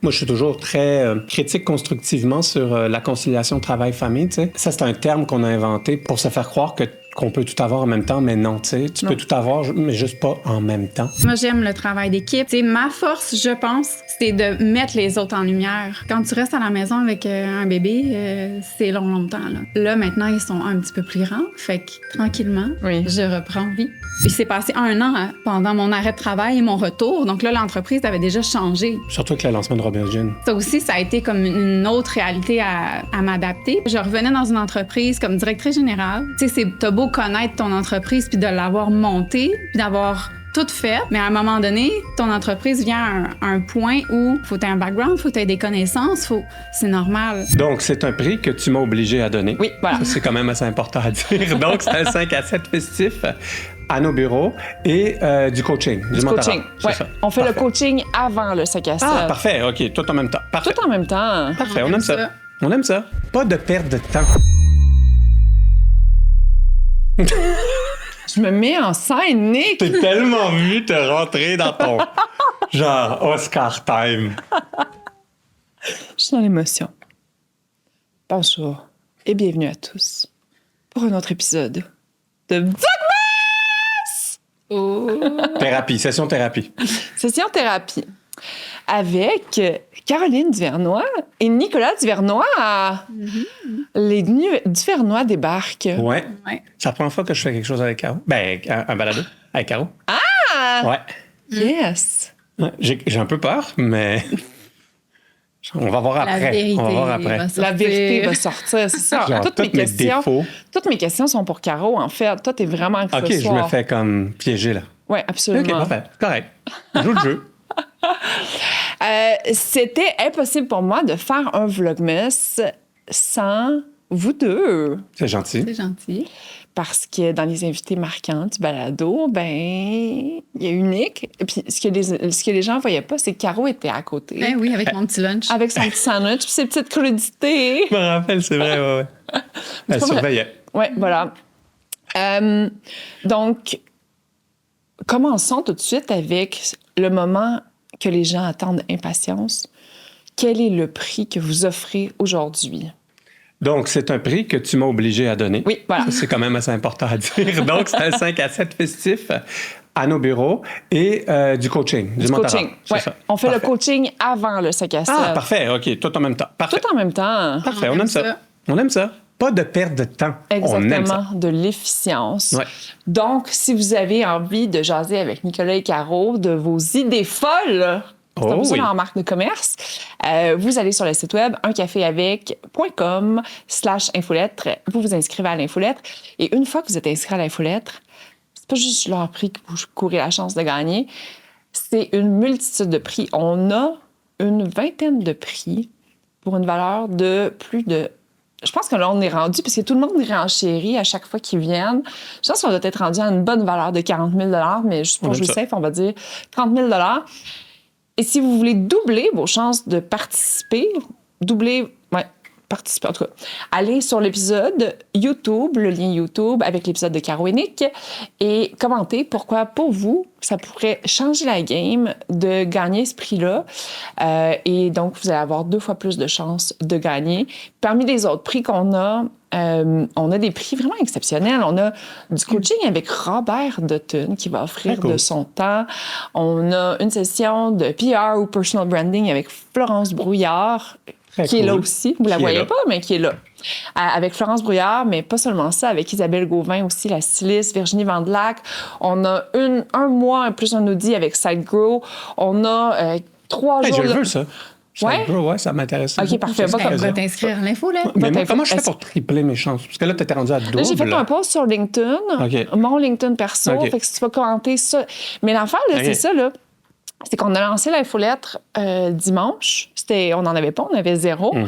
Moi, je suis toujours très critique constructivement sur la conciliation travail-famille. Tu sais. Ça, c'est un terme qu'on a inventé pour se faire croire qu'on peut tout avoir en même temps, mais non, tu sais. Tu peux tout avoir, mais juste pas en même temps. Moi, j'aime le travail d'équipe. Tu sais, ma force, je pense, c'est de mettre les autres en lumière. Quand tu restes à la maison avec un bébé, c'est longtemps. Là, maintenant, ils sont un petit peu plus grands. Fait que, tranquillement, je reprends vie. Il s'est passé 1 an pendant mon arrêt de travail et mon retour. Donc là, l'entreprise avait déjà changé. Surtout avec le lancement de Robert Jean. Ça aussi, ça a été comme une autre réalité à m'adapter. Je revenais dans une entreprise comme directrice générale. Tu sais, t'as beau connaître ton entreprise puis de l'avoir montée puis d'avoir tout fait, mais à un moment donné, ton entreprise vient à un point où faut que tu aies un background, faut que tu aies des connaissances, c'est normal. Donc, c'est un prix que tu m'as obligé à donner. Oui, voilà. Ça, c'est quand même assez important à dire. Donc, c'est un 5 à 7 festif à nos bureaux et du coaching. Du coaching, oui. On fait le coaching avant le 5 à 7. Ah, parfait, OK, tout en même temps. Parfait. Tout en même temps. Parfait, on aime ça. On aime ça. Pas de perte de temps. Je me mets en scène, Nick! T'es tellement vu te rentrer dans ton genre Oscar time. Je suis dans l'émotion. Bonjour et bienvenue à tous pour un autre épisode de Vlogmas! Oh. Thérapie, session thérapie. Session thérapie avec Caroline Duvernois et Nicolas Duvernois. Les Duvernois débarquent. Ouais. C'est la première fois que je fais quelque chose avec Caro. Ben, un balado avec Caro. Ah! Ouais. Yes. Ouais, j'ai un peu peur, mais on va voir après. On va voir après. La vérité va sortir, c'est ça. Genre, toutes mes questions sont pour Caro, en fait. Toi, t'es vraiment OK, je me fais comme piéger, là. Oui, absolument. OK, parfait. Correct. Joue le jeu. C'était impossible pour moi de faire un Vlogmas sans vous deux. C'est gentil. C'est gentil. Parce que dans les invités marquants du balado, ben il y a Unique. Et puis, ce que les gens ne voyaient pas, c'est que Caro était à côté. Ben oui, avec mon petit lunch. Avec son petit sandwich, puis ses petites crudités. Je me rappelle, c'est vrai, ouais. Elle surveillait. Oui, voilà. Donc, commençons tout de suite avec le moment que les gens attendent impatience. Quel est le prix que vous offrez aujourd'hui? Donc, c'est un prix que tu m'as obligé à donner. Oui, voilà. Ça, c'est quand même assez important à dire. Donc, c'est un 5 à 7 festif à nos bureaux et du coaching, du coaching, oui. On fait le coaching avant le 5 à 7. Ah, parfait, OK, tout en même temps. Parfait. Tout en même temps. Parfait, on aime ça. On aime ça. Pas de perte de temps. Exactement, on aime ça. De l'efficience. Ouais. Donc, si vous avez envie de jaser avec Nicolas et Caro de vos idées folles, c'est un peu ça en marque de commerce, vous allez sur le site web uncaféavec.com/infolettre. Vous vous inscrivez à l'infolettre. Et une fois que vous êtes inscrit à l'infolettre, c'est pas juste leur prix que vous courez la chance de gagner, c'est une multitude de prix. On a une vingtaine de prix pour une valeur de plus de... Je pense que là, on est rendu, parce que tout le monde renchérit à chaque fois qu'ils viennent. Je pense qu'on doit être rendu à une bonne valeur de 40 000 $, mais juste pour jouer safe, on va dire 30 000 $. Et si vous voulez doubler vos chances de participer, participer en tout cas, allez sur l'épisode YouTube, le lien YouTube avec l'épisode de Caro et Nick, et commentez pourquoi, pour vous, ça pourrait changer la game de gagner ce prix-là. Et donc, vous allez avoir 2 fois plus de chances de gagner. Parmi les autres prix qu'on a, on a des prix vraiment exceptionnels. On a du coaching avec Robert Dutton qui va offrir de son temps. On a une session de PR ou personal branding avec Florence Brouillard, qui est là aussi. Vous ne la voyez pas, mais qui est là. Avec Florence Brouillard, mais pas seulement ça, avec Isabelle Gauvin aussi, la styliste, Virginie Vandelac. On a un mois plus un audit avec SideGrow. On a 3 jours... Je le veux, ça. Ouais, ça m'intéresse. OK, parfait. On va t'inscrire à l'info, là. Mais moi, comment je fais pour tripler mes chances? Parce que là, tu étais rendu à 12. Là, j'ai fait un post sur LinkedIn, mon LinkedIn perso. Fait que si tu vas commenter ça... Mais l'affaire, là, c'est ça, là. C'est qu'on a lancé l'infolettre dimanche. On n'en avait pas, on avait 0. Puis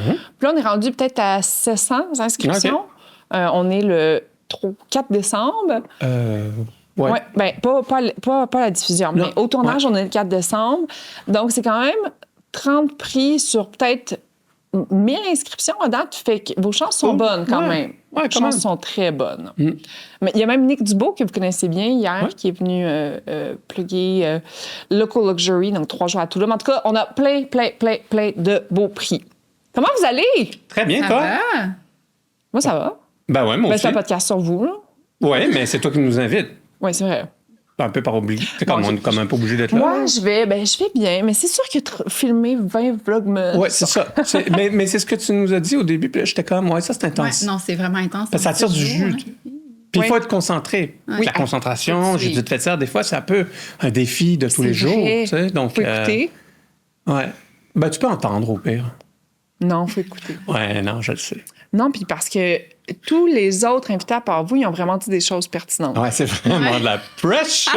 là, on est rendu peut-être à 700 inscriptions. On est le 4 décembre. Ouais. Ben, pas la diffusion, mais au tournage, on est le 4 décembre. Donc, c'est quand même 30 prix sur peut-être 1000 inscriptions à date. Fait que vos chances sont bonnes quand même. Ouais, Les quand même. chansons sont très bonnes. Mm. Mais il y a même Nick Dubo, que vous connaissez bien, hier, qui est venu plugger Local Luxury, donc 3 jours à Toulouse. En tout cas, on a plein de beaux prix. Comment vous allez? Très bien, Ça toi? va? Moi, ça va. Ben ouais, moi Ben, aussi. c'est un podcast sur vous, là. Ouais, mais c'est toi qui nous invites. Oui, c'est vrai. Un peu par obligé. C'est comme, Bon, on est comme un peu obligé d'être là. Moi, je vais bien, mais c'est sûr que filmer 20 vlogmas... Ouais, c'est ça. Mais c'est ce que tu nous as dit au début, puis là, j'étais comme, ouais, ça, c'est Ouais, intense. non, c'est vraiment intense. Parce que ça tire du jus. Puis il faut Ouais. être concentré. Oui. La concentration, Oui. j'ai dû te faire ça, des fois, c'est un peu un défi de tous les jours. vrai. Tu sais, donc, Faut écouter. ouais. Ben, tu peux entendre au pire. Non, faut écouter. Ouais, non, je le sais. Non, puis parce que tous les autres invités à part vous, ils ont vraiment dit des choses pertinentes. Ouais, c'est vraiment de la pressure.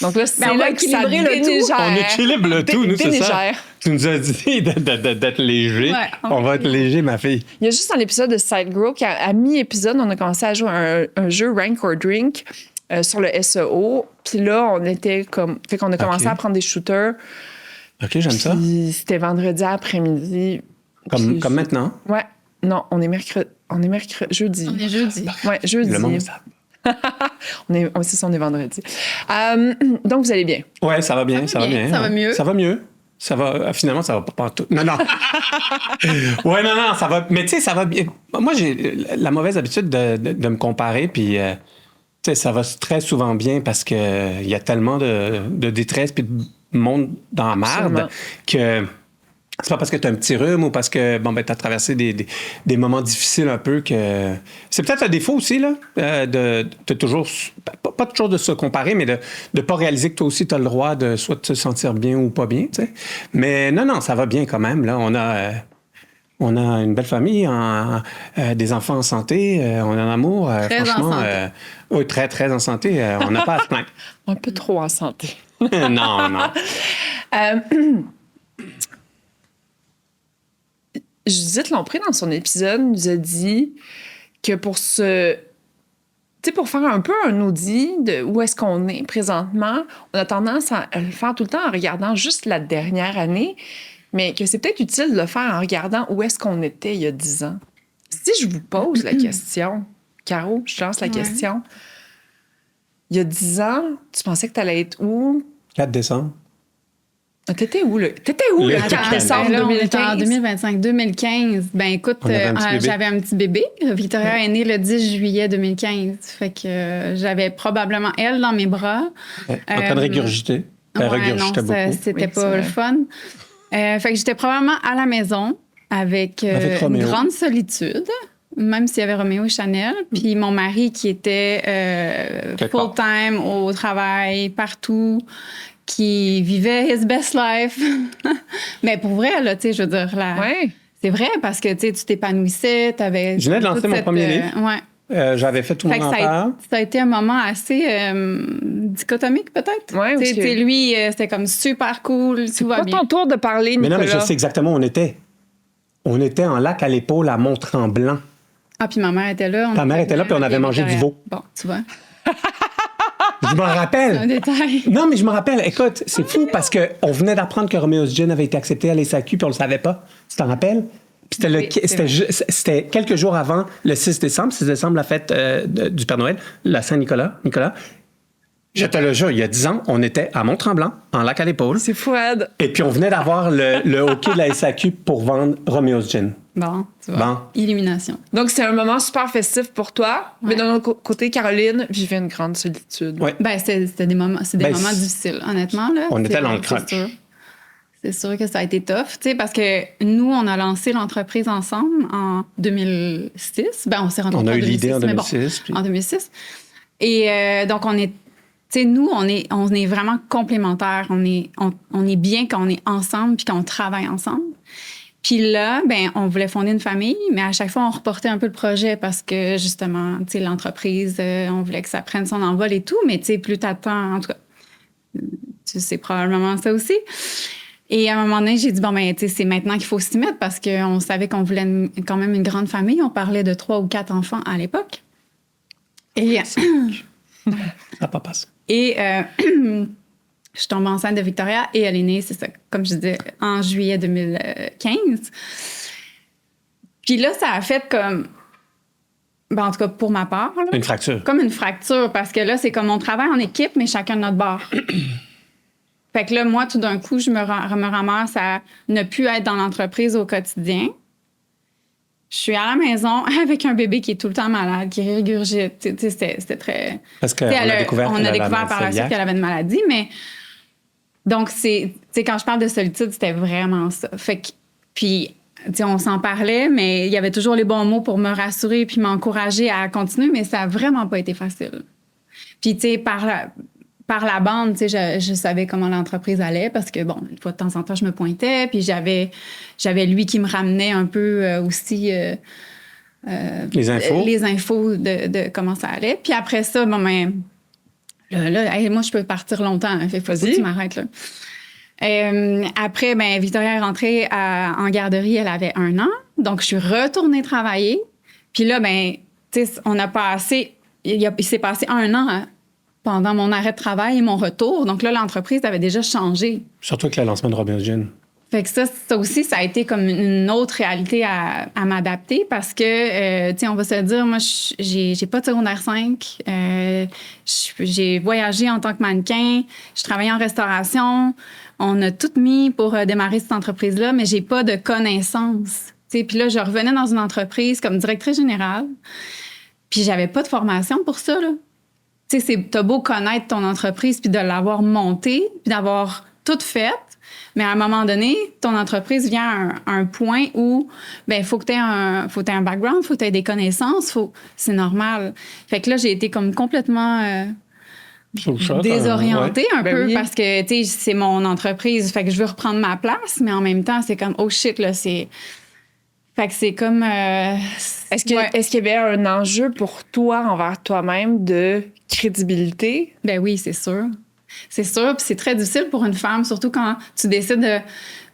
Donc là, c'est Ben, on va là que ça équilibrer le tout. dénigère. On équilibre le tout, nous, c'est ça. Dénigère. Tu nous as dit d'être léger. Ouais, on va être léger, ma fille. Il y a juste dans l'épisode de Side Grow qu'à mi-épisode, on a commencé à jouer un jeu Rank or Drink sur le SEO. Puis là, on était comme... Fait qu'on a commencé Ok. à prendre des shooters. OK, j'aime ça. Puis c'était vendredi après-midi. Puis- Comme maintenant. Ouais. Non, on est mercredi. Jeudi. On est jeudi. Ouais, jeudi. Le monde le savent. C'est ça, on est vendredi. Donc, vous allez bien. Ouais, ça va bien, ça va bien. Ça va mieux. Ça va mieux. Ça va, finalement, ça va pas tout. Non, non. Ouais, non, ça va. Mais tu sais, ça va bien. Moi, j'ai la mauvaise habitude de me comparer, puis tu sais, ça va très souvent bien parce que il y a tellement de détresse puis de monde dans la Absolument. marde que c'est pas parce que tu as un petit rhume ou parce que bon ben tu as traversé des moments difficiles un peu que c'est peut-être un défaut aussi là de toujours pas toujours de se comparer mais de pas réaliser que toi aussi tu as le droit de soit te sentir bien ou pas bien, tu sais. Mais non, ça va bien quand même là, on a une belle famille, des enfants en santé, on a un amour. Très en franchement, santé. oui, très, très en santé. On n'a pas à se plaindre. Un peu trop en santé. Non. Judith Lompré, dans son épisode, nous a dit que pour faire un peu un audit de où est-ce qu'on est présentement, on a tendance à le faire tout le temps en regardant juste la dernière année, mais que c'est peut-être utile de le faire en regardant où est-ce qu'on était il y a 10 ans. Si je vous pose la question, Caro, je te lance la question. Il y a 10 ans, tu pensais que tu allais être où? 4 décembre. Ah, t'étais où, le 4 décembre Là, on est en 2015? 2025-2015. Ben écoute, On avait un petit bébé. j'avais un petit bébé. Victoria est née le 10 juillet 2015. Fait que j'avais probablement elle dans mes bras. En train de régurgiter. Elle Ouais, régurgitait non, beaucoup. c'était Oui, c'est pas vrai. le fun. Fait que j'étais probablement à la maison avec Avec une Roméo. grande solitude, même s'il y avait Roméo et Chanel. Puis mon mari qui était Quelque part. full-time au travail, partout, qui vivait his best life. Mais pour vrai, là, tu sais, je veux dire, Ouais. c'est vrai parce que tu sais, tu t'épanouissais, t'avais... Je venais de lancer toute mon cette, premier livre. Ouais. J'avais fait tout Fait mon que empire. ça a été un moment assez dichotomique, peut-être. Ouais, parce que- Tu sais, lui, c'était comme super cool, tout va Pas bien. ton tour de parler, Mais Nicolas. non, mais je sais exactement où on était. On était en lac à l'épaule à Mont-Tremblant. Ah, puis ma mère était là. Ta mère était là, puis on avait mangé du veau. Bon, tu vois, Je m'en un rappelle. détail. Non, mais je me rappelle. Écoute, c'est fou parce qu'on venait d'apprendre que Romeo's Gin avait été accepté à l'SAQ, puis on le savait pas. Tu t'en rappelles? Puis Oui, c'est c'était quelques jours avant le 6 décembre. 6 décembre, la fête du Père Noël, la Saint-Nicolas. Je te le jure, il y a 10 ans, on était à Mont-Tremblant, en lac à l'épaule. C'est fouade. Et puis on venait d'avoir le hockey de la SAQ pour vendre Romeo's Gin. Bon, tu vois. Bon. Illumination. Donc, c'est un moment super festif pour toi. Mais Ouais. d'un autre côté, Caroline vivait une grande solitude. Ouais. Ben, c'était des moments, c'est des Ben, moments c'est- difficiles, honnêtement. Là. On était C'est- dans le c'est crunch. sûr. C'est sûr que ça a été tough, tu sais, parce que nous, on a lancé l'entreprise ensemble en 2006. Ben, on s'est rencontrés On a eu 2006, l'idée en mais bon, 2006. puis- en 2006. Et donc, on est... Tu sais, nous, on est vraiment complémentaires. On est bien quand on est ensemble puis quand on travaille ensemble. Puis là, ben, on voulait fonder une famille, mais à chaque fois, on reportait un peu le projet parce que, justement, tu sais, l'entreprise, on voulait que ça prenne son envol et tout. Mais, tu sais, plus t'attends, en tout cas, tu sais probablement ça aussi. Et à un moment donné, j'ai dit, bon, ben, tu sais, c'est maintenant qu'il faut s'y mettre parce qu'on savait qu'on voulait quand même une grande famille. On parlait de 3 ou 4 enfants à l'époque. Et... Ça pas passé. Et je suis tombée enceinte de Victoria et elle est née, c'est ça, comme je disais, en juillet 2015. Puis là, ça a fait comme... Ben, en tout cas, pour ma part. Là, Une fracture. comme une fracture, parce que là, c'est comme on travaille en équipe, mais chacun de notre bord. Fait que là, moi, tout d'un coup, je me ramasse à ne plus être dans l'entreprise au quotidien. Je suis à la maison avec un bébé qui est tout le temps malade, qui régurgite. C'était très... Parce qu'on a découvert par la suite qu'elle avait une maladie, mais... Donc, quand je parle de solitude, c'était vraiment ça. Fait que... Puis, on s'en parlait, mais il y avait toujours les bons mots pour me rassurer puis m'encourager à continuer, mais ça a vraiment pas été facile. Puis, tu sais, par la bande, tu sais, je savais comment l'entreprise allait parce que, bon, une fois de temps en temps, je me pointais, puis j'avais lui qui me ramenait un peu aussi les infos de comment ça allait. Puis après ça, bon, ben, là, moi, je peux partir longtemps. Hein, fait faut que tu m'arrêtes, là. Après, ben, Victoria est rentrée en garderie, elle avait 1 an. Donc, je suis retournée travailler. Puis là, ben, tu sais, il s'est passé 1 an, hein, pendant mon arrêt de travail et mon retour. Donc là, l'entreprise avait déjà changé. Surtout avec le lancement de Robin Jean. Fait que ça aussi, ça a été comme une autre réalité à m'adapter parce que, tu sais, on va se dire, moi, j'ai pas de secondaire 5. J'ai voyagé en tant que mannequin. Je travaillais en restauration. On a tout mis pour démarrer cette entreprise-là, mais j'ai pas de connaissances. Tu sais, puis là, je revenais dans une entreprise comme directrice générale. Puis j'avais pas de formation pour ça, là. Tu sais, t'as beau connaître ton entreprise puis de l'avoir montée puis d'avoir tout fait, mais à un moment donné, ton entreprise vient à un point où, ben, faut que t'aies un background, faut que t'aies des connaissances, c'est normal. Fait que là, j'ai été comme complètement désorientée un peu parce que, tu sais, c'est mon entreprise, fait que je veux reprendre ma place, mais en même temps, c'est comme, oh shit, là, c'est... Fait que c'est comme... Est-ce qu'il y avait un enjeu pour toi, envers toi-même, de crédibilité? Ben oui, c'est sûr. C'est sûr, puis c'est très difficile pour une femme, surtout quand tu décides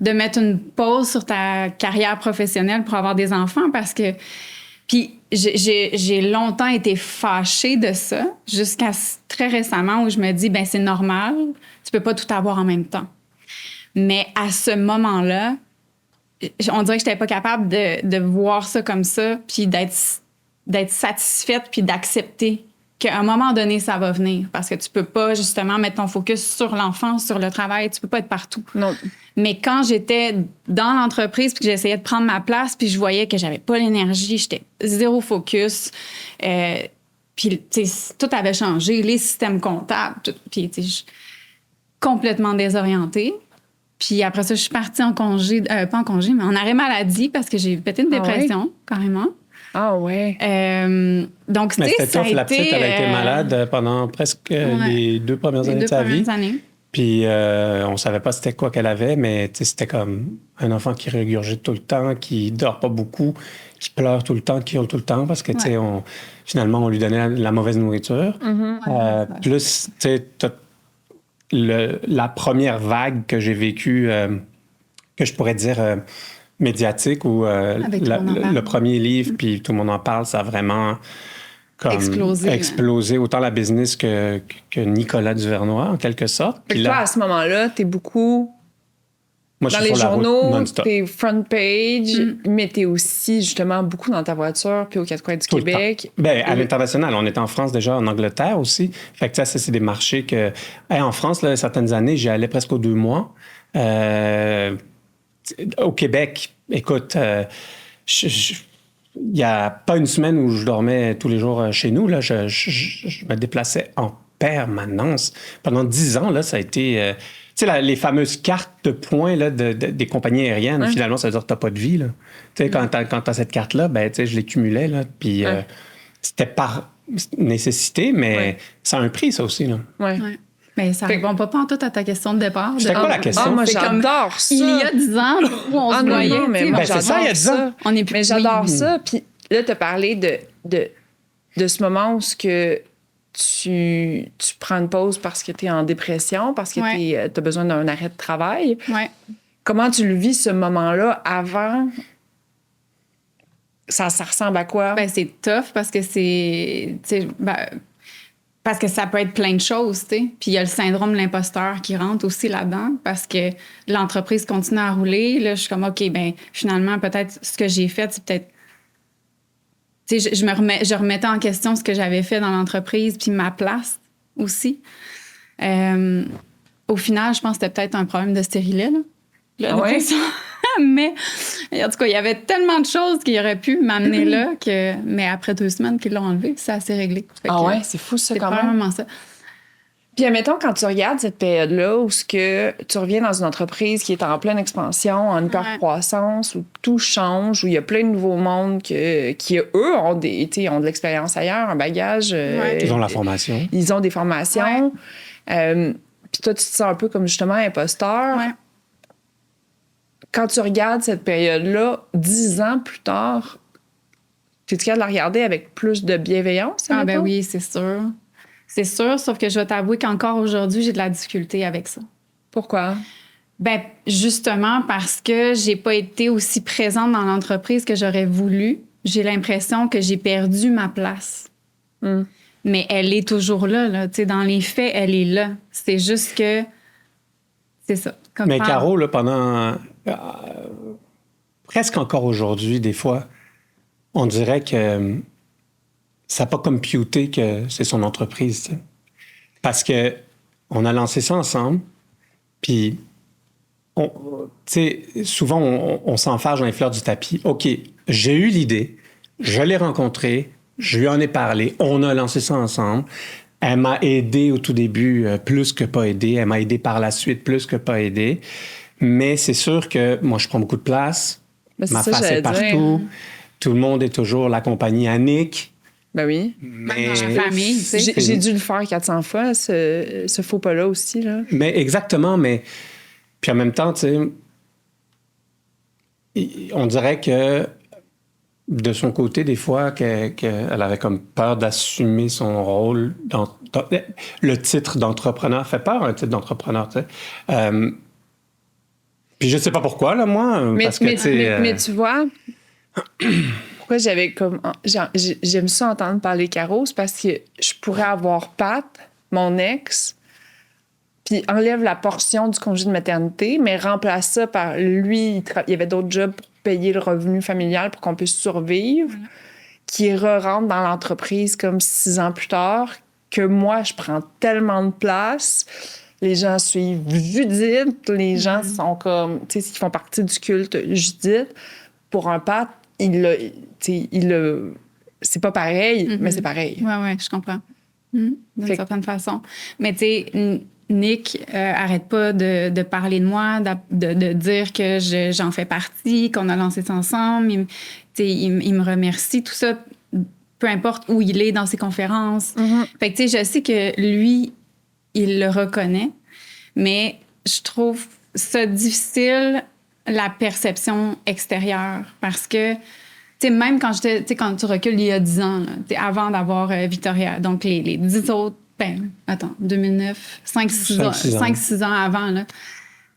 de mettre une pause sur ta carrière professionnelle pour avoir des enfants, parce que... Puis j'ai longtemps été fâchée de ça, jusqu'à très récemment où je me dis, ben c'est normal, tu peux pas tout avoir en même temps. Mais à ce moment-là, on dirait que j'étais pas capable de voir ça comme ça, puis d'être satisfaite, puis d'accepter qu'à un moment donné, ça va venir. Parce que tu peux pas, justement, mettre ton focus sur l'enfant, sur le travail. Tu peux pas être partout. Non. Mais quand j'étais dans l'entreprise, puis que j'essayais de prendre ma place, puis je voyais que j'avais pas l'énergie, j'étais zéro focus. Puis, tu sais, tout avait changé, les systèmes comptables, tout. Puis, tu sais, complètement désorientée. Puis après ça, je suis partie en congé, pas en congé, mais en arrêt maladie parce que j'ai pété une dépression, carrément. Ah ouais. Donc, tu sais, ça a été... La petite, elle a été malade pendant presque les 2 premières années de sa vie. Puis on savait pas c'était quoi qu'elle avait, mais c'était comme un enfant qui régurgite tout le temps, qui dort pas beaucoup, qui pleure tout le temps, qui hurle tout le temps parce que, tu sais, finalement, on lui donnait la mauvaise nourriture. Plus, tu sais, la première vague que j'ai vécue, que je pourrais dire médiatique, où le premier livre, puis tout le monde en parle, ça a vraiment comme explosé autant la business que Nicolas Duvernois, en quelque sorte. Puis toi, à ce moment-là, t'es beaucoup... Moi, dans les journaux, t'es front page, mais t'es aussi, justement, beaucoup dans ta voiture, puis aux 4 coins du Québec. Bien, à l'international. On est en France déjà, en Angleterre aussi. Fait que ça, c'est des marchés que... en France, là, certaines années, j'y allais presque aux 2 mois. Au Québec, écoute, il n'y a pas une semaine où je dormais tous les jours chez nous. Là, je me déplaçais en permanence. Pendant 10 ans, là, ça a été... tu sais, les fameuses cartes de points là, des compagnies aériennes, finalement, ça veut dire que tu n'as pas de vie. Tu sais, quand tu as cette carte-là, ben, tu sais, je les cumulais. Là, puis c'était par nécessité, mais ça a un prix, ça aussi. Là. Mais ça ne répond pas en tout à ta question de départ. C'était quoi la question? Moi, j'adore ça. Il y a 10 ans, où on se voyait. Non, mais moi, c'est ça, il y a 10 ans. On est plus... Mais j'adore ça. Puis là, tu as parlé de ce moment où tu prends une pause parce que tu es en dépression, parce que tu as besoin d'un arrêt de travail. Comment tu le vis, ce moment-là, avant? Ça ressemble à quoi? Ben, c'est tough parce que c'est... parce que ça peut être plein de choses, tu sais. Puis il y a le syndrome de l'imposteur qui rentre aussi là-dedans parce que l'entreprise continue à rouler. Là, je suis comme, OK, ben finalement, peut-être ce que j'ai fait, c'est peut-être... tu sais, je remettais en question ce que j'avais fait dans l'entreprise, puis ma place aussi. Au final, je pense que c'était peut-être un problème de stérilet, là. Ah ouais? Mais en tout cas, il y avait tellement de choses qui auraient pu m'amener là mais après 2 semaines qu'ils l'ont enlevé, ça s'est réglé. Ouais, c'est fou ça quand même. C'est probablement ça. Puis admettons, quand tu regardes cette période-là où tu reviens dans une entreprise qui est en pleine expansion, en hyper-croissance, où tout change, où il y a plein de nouveaux mondes qui, eux, ont de l'expérience ailleurs, un bagage. Ils ont la formation. Ils ont des formations. Puis toi, tu te sens un peu comme justement imposteur. Ouais. Quand tu regardes cette période-là, 10 ans plus tard, es-tu capable de la regarder avec plus de bienveillance? Ah ben oui, c'est sûr. C'est sûr, sauf que je vais t'avouer qu'encore aujourd'hui, j'ai de la difficulté avec ça. Pourquoi? Ben justement parce que j'ai pas été aussi présente dans l'entreprise que j'aurais voulu. J'ai l'impression que j'ai perdu ma place. Mais elle est toujours là. Tu sais, dans les faits, elle est là. C'est juste que... C'est ça. Mais Caro, là, pendant... presque encore aujourd'hui, des fois, on dirait que ça n'a pas computé que c'est son entreprise. T'sais. Parce que on a lancé ça ensemble, puis souvent, on s'enfarge dans les fleurs du tapis. OK, j'ai eu l'idée, je l'ai rencontrée, je lui en ai parlé, on a lancé ça ensemble. Elle m'a aidé au tout début plus que pas aidé. Elle m'a aidé par la suite plus que pas aidé. Mais c'est sûr que moi, je prends beaucoup de place. Ma face est partout. Tout le monde est toujours la compagnie Annick. Ben oui. Mais dans la famille, tu sais. J'ai dû le faire 400 fois, ce faux pas-là aussi. Là. Mais exactement, mais... Puis en même temps, tu sais, on dirait que de son côté, des fois, qu'elle avait comme peur d'assumer son rôle. Le titre d'entrepreneur fait peur, un titre d'entrepreneur, tu sais. Puis je sais pas pourquoi, là, moi. Mais tu vois, pourquoi j'aime ça entendre parler Caro, c'est parce que je pourrais avoir Pat, mon ex, puis enlève la portion du congé de maternité, mais remplace ça par lui, il y avait d'autres jobs pour payer le revenu familial pour qu'on puisse survivre, qui re-rentre dans l'entreprise comme 6 ans plus tard, que moi, je prends tellement de place. Les gens suivent Judith, les gens sont comme, tu sais, ils font partie du culte Judith. Pour un Pat, c'est pas pareil, mais c'est pareil. Oui, je comprends. D'une certaine façon. Mais tu sais, Nick arrête pas de parler de moi, de dire que j'en fais partie, qu'on a lancé ça ensemble. Il me remercie, tout ça, peu importe où il est dans ses conférences. Fait que tu sais, je sais que lui, il le reconnaît, mais je trouve ça difficile, la perception extérieure, parce que, tu sais, même quand tu recules il y a 10 ans, là, avant d'avoir Victoria, donc les 10 autres, 2009, 5-6 ans avant, là,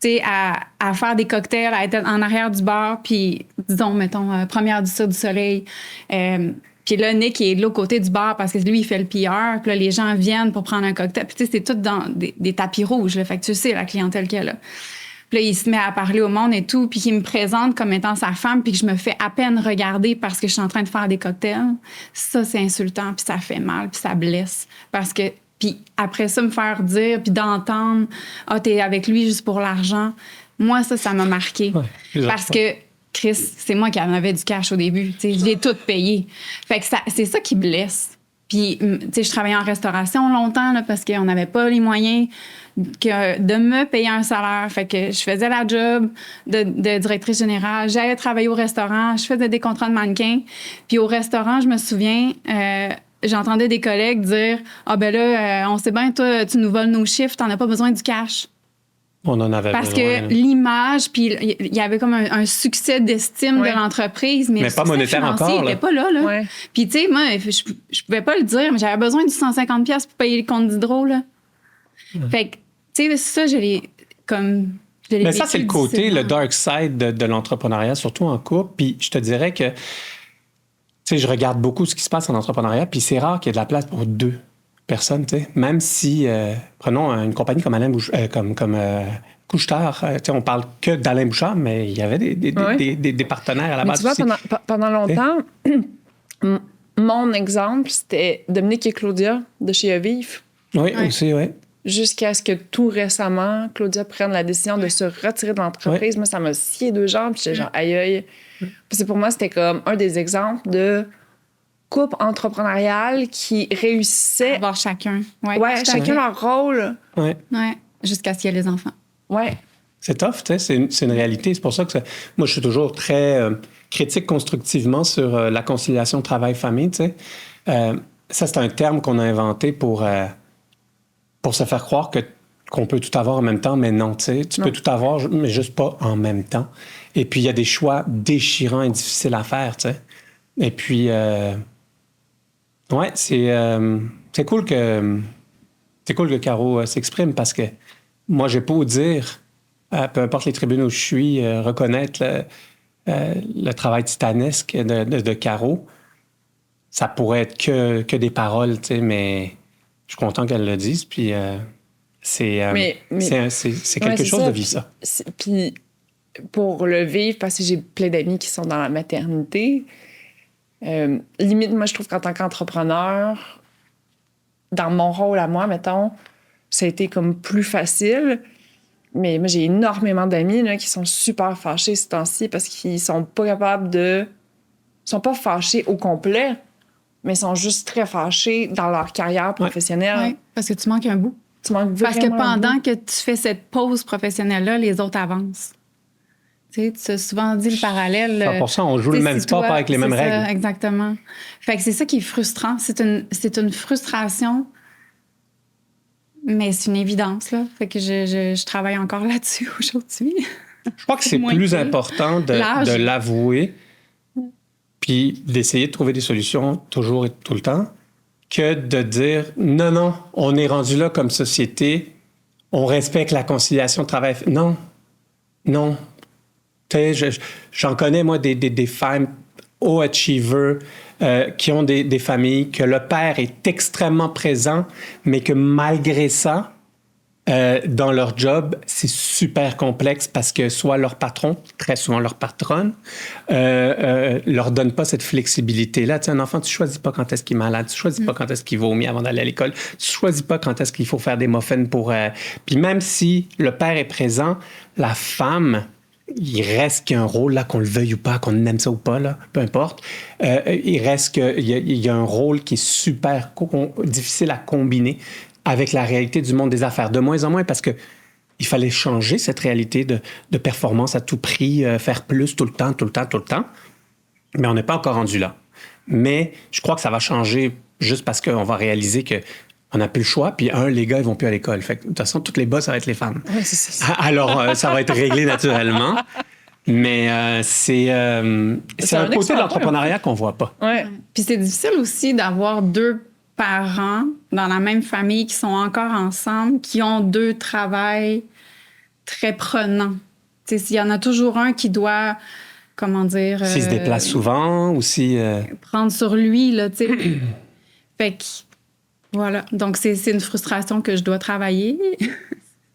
tu sais, à faire des cocktails, à être en arrière du bar, puis, disons, mettons, première du Cirque du Soleil, puis là, Nick est de l'autre côté du bar parce que lui, il fait le PR. Puis là, les gens viennent pour prendre un cocktail. Puis tu sais, c'est tout dans des tapis rouges. Là. Fait que tu sais la clientèle qu'il y a là. Puis là, il se met à parler au monde et tout. Puis il me présente comme étant sa femme. Puis que je me fais à peine regarder parce que je suis en train de faire des cocktails. Ça, c'est insultant. Puis ça fait mal. Puis ça blesse. Parce que... Puis après ça, me faire dire, puis d'entendre « Ah, t'es avec lui juste pour l'argent ». Moi, ça m'a marqué. Ouais, parce que... Chris, c'est moi qui en avais du cash au début. T'sais, je l'ai tout payé. Fait que c'est ça qui blesse. Puis, tu sais, je travaillais en restauration longtemps là, parce qu'on n'avait pas les moyens de me payer un salaire. Fait que je faisais la job de directrice générale. J'allais travailler au restaurant. Je faisais des contrats de mannequin. Puis au restaurant, je me souviens, j'entendais des collègues dire « Ah ben là, on sait bien, toi, tu nous voles nos chiffres, t'en as pas besoin du cash. » On en avait Parce besoin. que l'image, puis il y avait comme un succès d'estime de l'entreprise, mais pas monétaire encore. Il n'était pas là. Ouais. Puis tu sais, moi, je pouvais pas le dire, mais j'avais besoin du 150$ pour payer le compte d'hydro, là. Fait que, tu sais, ça, je l'ai comme... Mais ça, c'est le côté, le dark side de l'entrepreneuriat, surtout en couple. Puis je te dirais que, tu sais, je regarde beaucoup ce qui se passe en entrepreneuriat, puis c'est rare qu'il y ait de la place pour 2 personnes, tu sais. Même si, prenons une compagnie comme Alain Couche-Tard, on parle que d'Alain Bouchard, mais il y avait des partenaires à la base. Tu vois, pendant longtemps, mon exemple, c'était Dominique et Claudia de chez Aviv. Oui, aussi, oui. Jusqu'à ce que tout récemment, Claudia prenne la décision de se retirer de l'entreprise. Ouais. Moi, ça m'a scié deux jambes. Puis j'étais genre, aïe, aïe. Parce que pour moi, c'était comme un des exemples de couple entrepreneurial qui réussissait. Avoir chacun. Ouais, chacun leur rôle. Ouais. Ouais, jusqu'à ce qu'il y ait les enfants. Ouais. C'est tough, tu sais, c'est une réalité. C'est pour ça que moi, je suis toujours très critique constructivement sur la conciliation travail-famille, tu sais. Ça, c'est un terme qu'on a inventé pour se faire croire qu'on peut tout avoir en même temps, mais non, tu sais. Tu peux tout avoir, mais juste pas en même temps. Et puis, il y a des choix déchirants et difficiles à faire, tu sais. Et puis, ouais, c'est cool que Caro s'exprime parce que moi, j'ai beau dire, peu importe les tribunaux où je suis, reconnaître le travail titanesque de Caro, ça pourrait être que des paroles, tu sais, mais je suis content qu'elle le dise, puis c'est quelque chose de vivre ça. Puis pour le vivre, parce que j'ai plein d'amis qui sont dans la maternité, limite, moi, je trouve qu'en tant qu'entrepreneur, dans mon rôle à moi, mettons, ça a été comme plus facile. Mais moi, j'ai énormément d'amis là, qui sont super fâchés ces temps-ci parce qu'ils sont pas capables de... Ils sont pas fâchés au complet, mais ils sont juste très fâchés dans leur carrière professionnelle. Oui, parce que tu manques un bout. Tu manques Parce que vraiment un pendant bout. que tu fais cette pause professionnelle-là, les autres avancent. Tu as souvent dit le parallèle. 100%, on joue le même sport, pas avec les mêmes règles. Ça, exactement. Fait que c'est ça qui est frustrant. C'est une frustration, mais c'est une évidence, là. Fait que je travaille encore là-dessus aujourd'hui. Je crois que c'est moins plus pire. important de l'avouer puis d'essayer de trouver des solutions toujours et tout le temps que de dire non, on est rendu là comme société, on respecte la conciliation travail. Non. Tu sais, j'en connais, moi, des femmes haut achievers qui ont des familles, que le père est extrêmement présent, mais que malgré ça, dans leur job, c'est super complexe parce que soit leur patron, très souvent leur patronne, leur donne pas cette flexibilité-là. Tu sais, un enfant, tu choisis pas quand est-ce qu'il est malade, tu choisis pas quand est-ce qu'il vomit avant d'aller à l'école, tu choisis pas quand est-ce qu'il faut faire des muffins pour... Puis même si le père est présent, la femme... Il reste qu'il y a un rôle, là, qu'on le veuille ou pas, qu'on aime ça ou pas, là, peu importe. Il reste qu'il y a un rôle qui est super difficile à combiner avec la réalité du monde des affaires. De moins en moins, parce que il fallait changer cette réalité de performance à tout prix, faire plus tout le temps. Mais on n'est pas encore rendu là. Mais je crois que ça va changer juste parce qu'on va réaliser que on n'a plus le choix, puis les gars, ils vont plus à l'école. Fait que, de toute façon, toutes les boss, ça va être les femmes. Ouais, c'est ça. Alors, ça va être réglé naturellement. Mais c'est un côté de l'entrepreneuriat qu'on voit pas. Ouais. Puis c'est difficile aussi d'avoir deux parents dans la même famille qui sont encore ensemble, qui ont deux travails très prenants. Tu sais, s'il y en a toujours un qui doit, comment dire... S'il se déplace souvent ou si... prendre sur lui, là, tu sais. Fait que... Voilà. Donc, c'est une frustration que je dois travailler.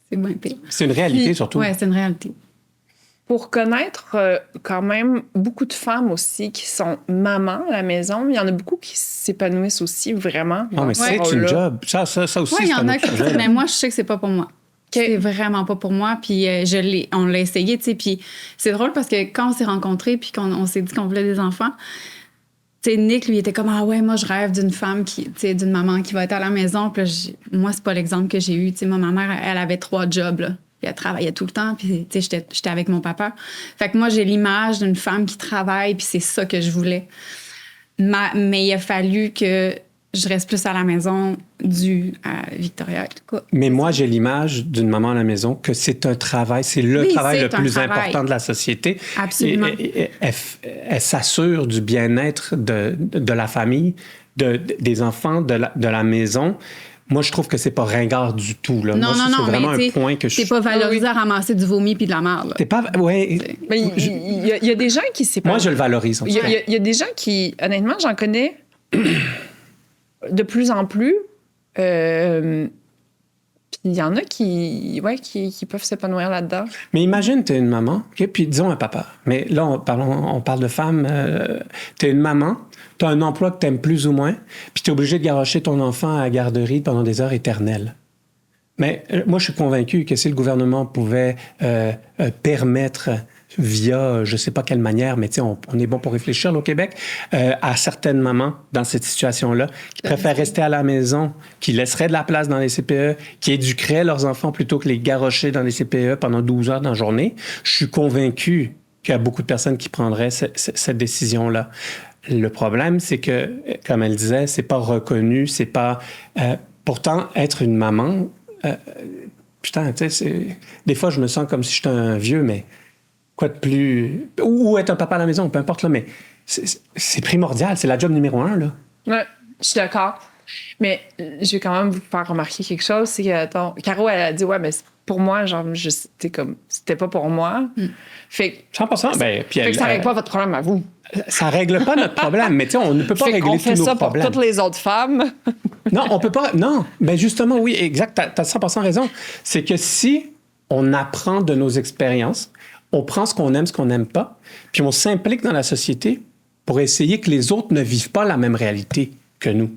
C'est bien pire. C'est une réalité, surtout. Oui, c'est une réalité. Pour connaître quand même beaucoup de femmes aussi qui sont mamans à la maison, il y en a beaucoup qui s'épanouissent aussi vraiment. Non, mais c'est une job. Ça aussi, il y en a qui... sujet. Mais moi, je sais que c'est pas pour moi. C'est vraiment pas pour moi. Puis on l'a essayé, tu sais. Puis c'est drôle parce que quand on s'est rencontrés puis qu'on s'est dit qu'on voulait des enfants... Tu sais, Nick, lui, était comme, ah ouais, moi, je rêve d'une femme d'une maman qui va être à la maison. Puis moi, c'est pas l'exemple que j'ai eu. Tu sais, moi, ma mère, elle avait 3 jobs, là. Puis elle travaillait tout le temps. Puis, tu sais, j'étais avec mon papa. Fait que moi, j'ai l'image d'une femme qui travaille, puis c'est ça que je voulais. Mais il a fallu que je reste plus à la maison dû à Victoria. En tout cas. Mais moi, j'ai l'image d'une maman à la maison que c'est un travail, c'est le travail le plus important de la société. Absolument. Et elle s'assure du bien-être de la famille, des enfants, de la maison. Moi, je trouve que c'est pas ringard du tout. Là. Non, moi, non, c'est vraiment un point que je... T'es pas valorisé à ramasser du vomi puis de la merde. T'es pas... Ouais. Mais il y a des gens qui s'épanouissent. Moi, je le valorise. Il y a des gens qui, honnêtement, j'en connais de plus en plus. Puis il y en a qui peuvent s'épanouir là-dedans. Mais imagine, tu es une maman, okay? Puis disons un papa. Mais là, on parle de femme. Tu es une maman, tu as un emploi que tu aimes plus ou moins, puis tu es obligé de garrocher ton enfant à la garderie pendant des heures éternelles. Mais moi, je suis convaincu que si le gouvernement pouvait permettre via je ne sais pas quelle manière, mais on est bon pour réfléchir là, au Québec, à certaines mamans dans cette situation-là qui préfèrent rester à la maison, qui laisseraient de la place dans les CPE, qui éduqueraient leurs enfants plutôt que les garrocher dans les CPE pendant 12 heures dans la journée. Je suis convaincu qu'il y a beaucoup de personnes qui prendraient cette décision-là. Le problème, c'est que, comme elle disait, c'est pas reconnu, c'est pas... pourtant, être une maman... putain, tu sais, des fois, je me sens comme si j'étais un vieux, mais quoi de plus... Ou être un papa à la maison, peu importe, là, mais c'est primordial, c'est la job numéro 1, là. Ouais, je suis d'accord. Mais je vais quand même vous faire remarquer quelque chose, c'est que, Caro, elle a dit, ouais, mais pour moi, genre, c'était pas pour moi. Fait que... 100%, ben, puis fait que ça règle pas votre problème à vous. Ça règle pas notre problème, mais tu sais, on ne peut pas régler tous nos problèmes. On fait ça pour toutes les autres femmes. Non, on peut pas. Non, ben justement, oui, exact. T'as 100% raison. C'est que si on apprend de nos expériences, on prend ce qu'on aime, ce qu'on n'aime pas, puis on s'implique dans la société pour essayer que les autres ne vivent pas la même réalité que nous.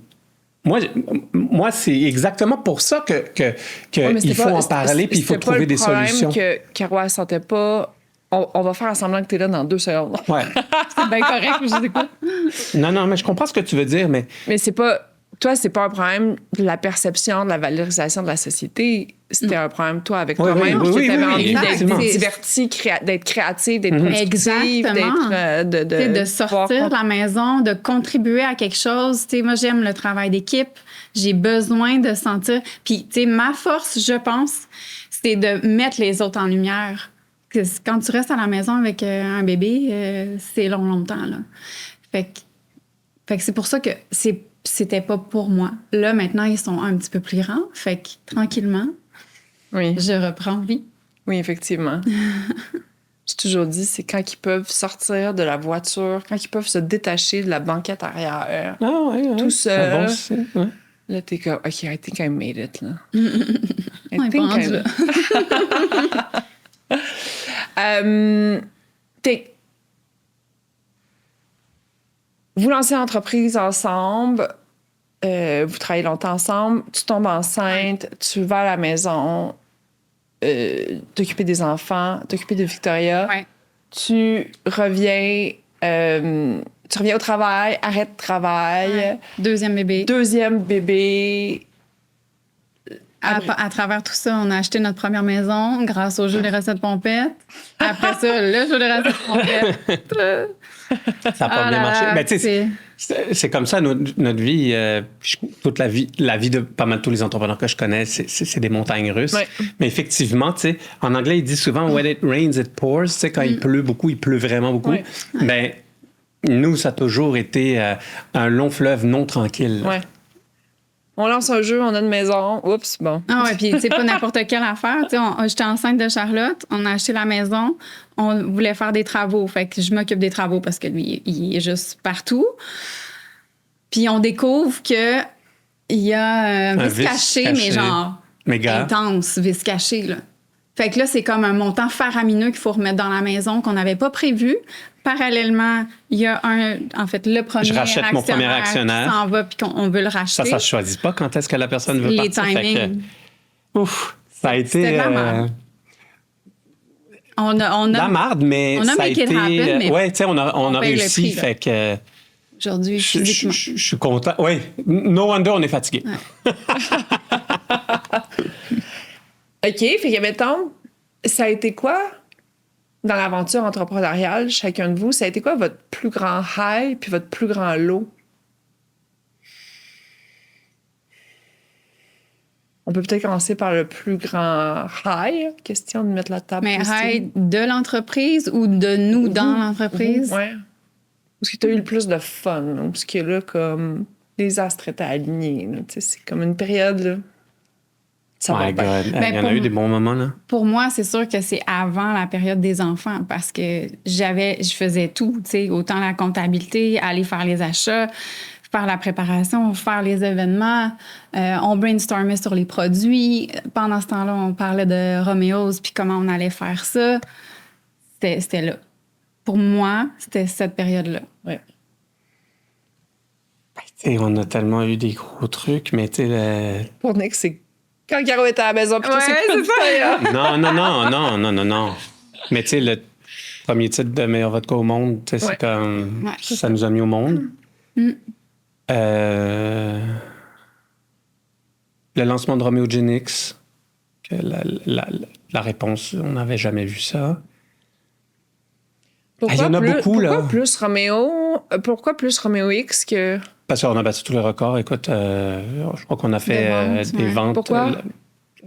Moi, c'est exactement pour ça que il faut en parler, puis il faut trouver des solutions. C'est pas le problème que Caro ne sentait pas. On va faire semblant que tu es là dans 2 secondes. Ouais. C'est bien correct, je sais quoi. Non, mais je comprends ce que tu veux dire, mais... Mais c'est pas... Toi, c'est pas un problème de la perception, de la valorisation de la société. C'était un problème, toi, avec toi-même. Oui, tu avais envie exactement. d'être diverti, d'être créative, d'être productive, d'être... de sortir de la maison, de contribuer à quelque chose. T'sais, moi, j'aime le travail d'équipe. J'ai besoin de sentir... Puis, tu sais, ma force, je pense, c'est de mettre les autres en lumière. Quand tu restes à la maison avec un bébé, c'est longtemps, là. Fait que c'est pour ça que c'était pas pour moi. Là, maintenant, ils sont un petit peu plus grands. Fait que, tranquillement, je reprends vie. Oui, effectivement. J'ai toujours dit, c'est quand ils peuvent sortir de la voiture, quand ils peuvent se détacher de la banquette arrière. Tout seul. Là, t'es comme, OK, I think I made it, là. I think I... Vous lancez l'entreprise ensemble, vous travaillez longtemps ensemble, tu tombes enceinte, tu vas à la maison, t'occuper des enfants, t'occuper de Victoria, tu reviens au travail, arrête de travail. Deuxième bébé. À travers tout ça, on a acheté notre première maison grâce au jeu des recettes pompettes. Après ça, le jeu des recettes pompettes. Ça n'a pas bien marché. Mais tu sais, c'est comme ça, notre vie, toute la vie de pas mal tous les entrepreneurs que je connais, c'est des montagnes russes. Ouais. Mais effectivement, tu sais, en anglais, ils disent souvent « when it rains, it pours ». Tu sais, quand il pleut beaucoup, il pleut vraiment beaucoup. Ouais. Ben, nous, ça a toujours été un long fleuve non tranquille. Ouais. On lance un jeu, on a une maison. Oups, bon. Ah ouais, puis c'est pas n'importe quelle affaire. J'étais enceinte de Charlotte, on a acheté la maison, on voulait faire des travaux. Fait que je m'occupe des travaux parce que lui, il est juste partout. Puis on découvre que il y a un vice caché, mais genre intense, vice caché, là. Fait que là, c'est comme un montant faramineux qu'il faut remettre dans la maison qu'on n'avait pas prévu. Parallèlement, il y a le premier Je rachète mon premier actionnaire qui s'en va puis qu'on veut le racheter. Ça se choisit pas quand est-ce que la personne veut partir. Les timings. Ouf, ça a été... C'était la marde. On a la marde, mais on a ça a été... Ouais, tu sais, on a réussi, prix, fait que... Aujourd'hui, physiquement. Je suis content. Oui, no wonder, on est fatigué. Ouais. OK, fait que mettons, ça a été quoi dans l'aventure entrepreneuriale, chacun de vous? Ça a été quoi votre plus grand high puis votre plus grand low? On peut peut-être commencer par le plus grand high. Question de mettre la table. Mais high de l'entreprise ou de nous dans l'entreprise? Oui. Parce que tu as eu le plus de fun. Parce que là, comme les astres étaient alignés. C'est comme une période... Là, ça va bien. Il y en a eu des bons moments, là. Pour moi, c'est sûr que c'est avant la période des enfants parce que je faisais tout, tu sais, autant la comptabilité, aller faire les achats, faire la préparation, faire les événements. On brainstormait sur les produits. Pendant ce temps-là, on parlait de Roméo's puis comment on allait faire ça. C'était là. Pour moi, c'était cette période-là. Ouais. Et on a tellement eu des gros trucs, mais tu sais... Pour Nick, c'est quand Caro était à la maison, puis toi, c'est ça. Non. Mais tu sais, le premier titre de meilleur vodka au monde, tu sais, c'est comme... Ouais. Ça nous a mis au monde. Le lancement de Romeo Genix, que la réponse, on n'avait jamais vu ça. Il y en a beaucoup, là. Pourquoi plus Roméo X que... Parce qu'on a battu tous les records. Écoute, je crois qu'on a fait des ventes. Pourquoi?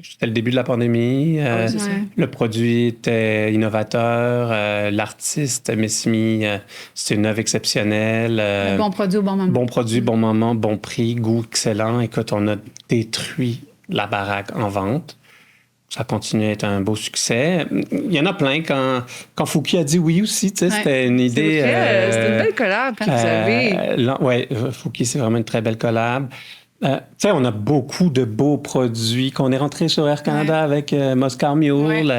C'était le début de la pandémie. c'est ça. Le produit était innovateur. L'artiste, Messimi, c'était une œuvre exceptionnelle. Bon produit au bon moment. Bon produit, bon moment, bon prix, goût excellent. Écoute, on a détruit la baraque en vente. Ça continue à être un beau succès. Il y en a plein. Quand Fouki a dit oui aussi, tu sais, c'était une idée... C'était une belle collab que vous avez. Oui, Fouki, c'est vraiment une très belle collab. Tu sais, on a beaucoup de beaux produits qu'on est rentré sur Air Canada avec Moscow Mule.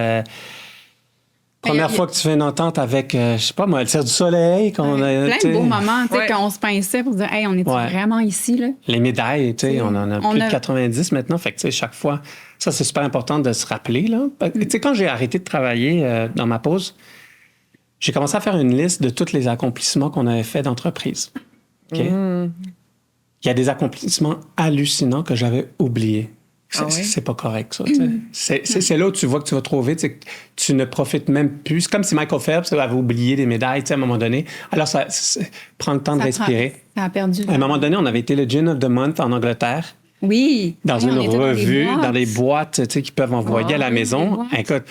Première fois que tu fais une entente avec, je sais pas moi, le Cirque du Soleil. Plein de beaux moments, tu sais, quand on se pinçait pour dire, hey, on est vraiment ici, là. Les médailles, tu sais, on en a plus de 90 maintenant. Fait que, tu sais, chaque fois, ça, c'est super important de se rappeler, là. Tu sais, quand j'ai arrêté de travailler dans ma pause, j'ai commencé à faire une liste de tous les accomplissements qu'on avait fait d'entreprise. OK? Il y a des accomplissements hallucinants que j'avais oubliés. C'est pas correct, ça. C'est là où tu vois que tu vas trop vite. Que tu ne profites même plus. C'est comme si Michael Phelps avait oublié des médailles à un moment donné. Alors, ça prend le temps de respirer. Ça a perdu. À un moment donné, on avait été le Gin of the Month en Angleterre. Oui. Dans une revue, dans des boîtes qu'ils peuvent envoyer à la maison. Écoute,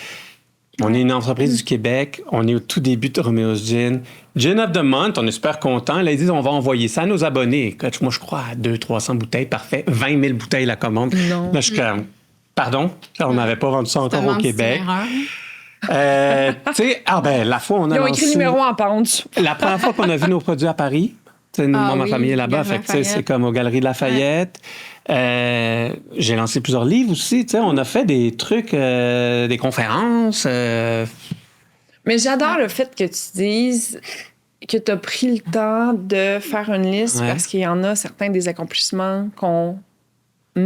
on est une entreprise du Québec. On est au tout début de Roméo's Gin. Gin of the Month, on est super contents. Là, ils disent on va envoyer ça à nos abonnés. Écoute, moi, je crois à 200-300 bouteilles. Parfait. 20 000 bouteilles la commande. Non. Là, je suis comme, pardon? On n'avait pas vendu ça encore au Québec. Tu sais, la fois, on a Ils ont lancé... écrit numéro en pente. La première fois qu'on a vu nos produits à Paris, moi, ma famille est là-bas, fait que c'est comme aux Galeries de Lafayette. J'ai lancé plusieurs livres aussi. On a fait des trucs, des conférences. Mais j'adore le fait que tu dises que tu as pris le temps de faire une liste parce qu'il y en a certains des accomplissements qu'on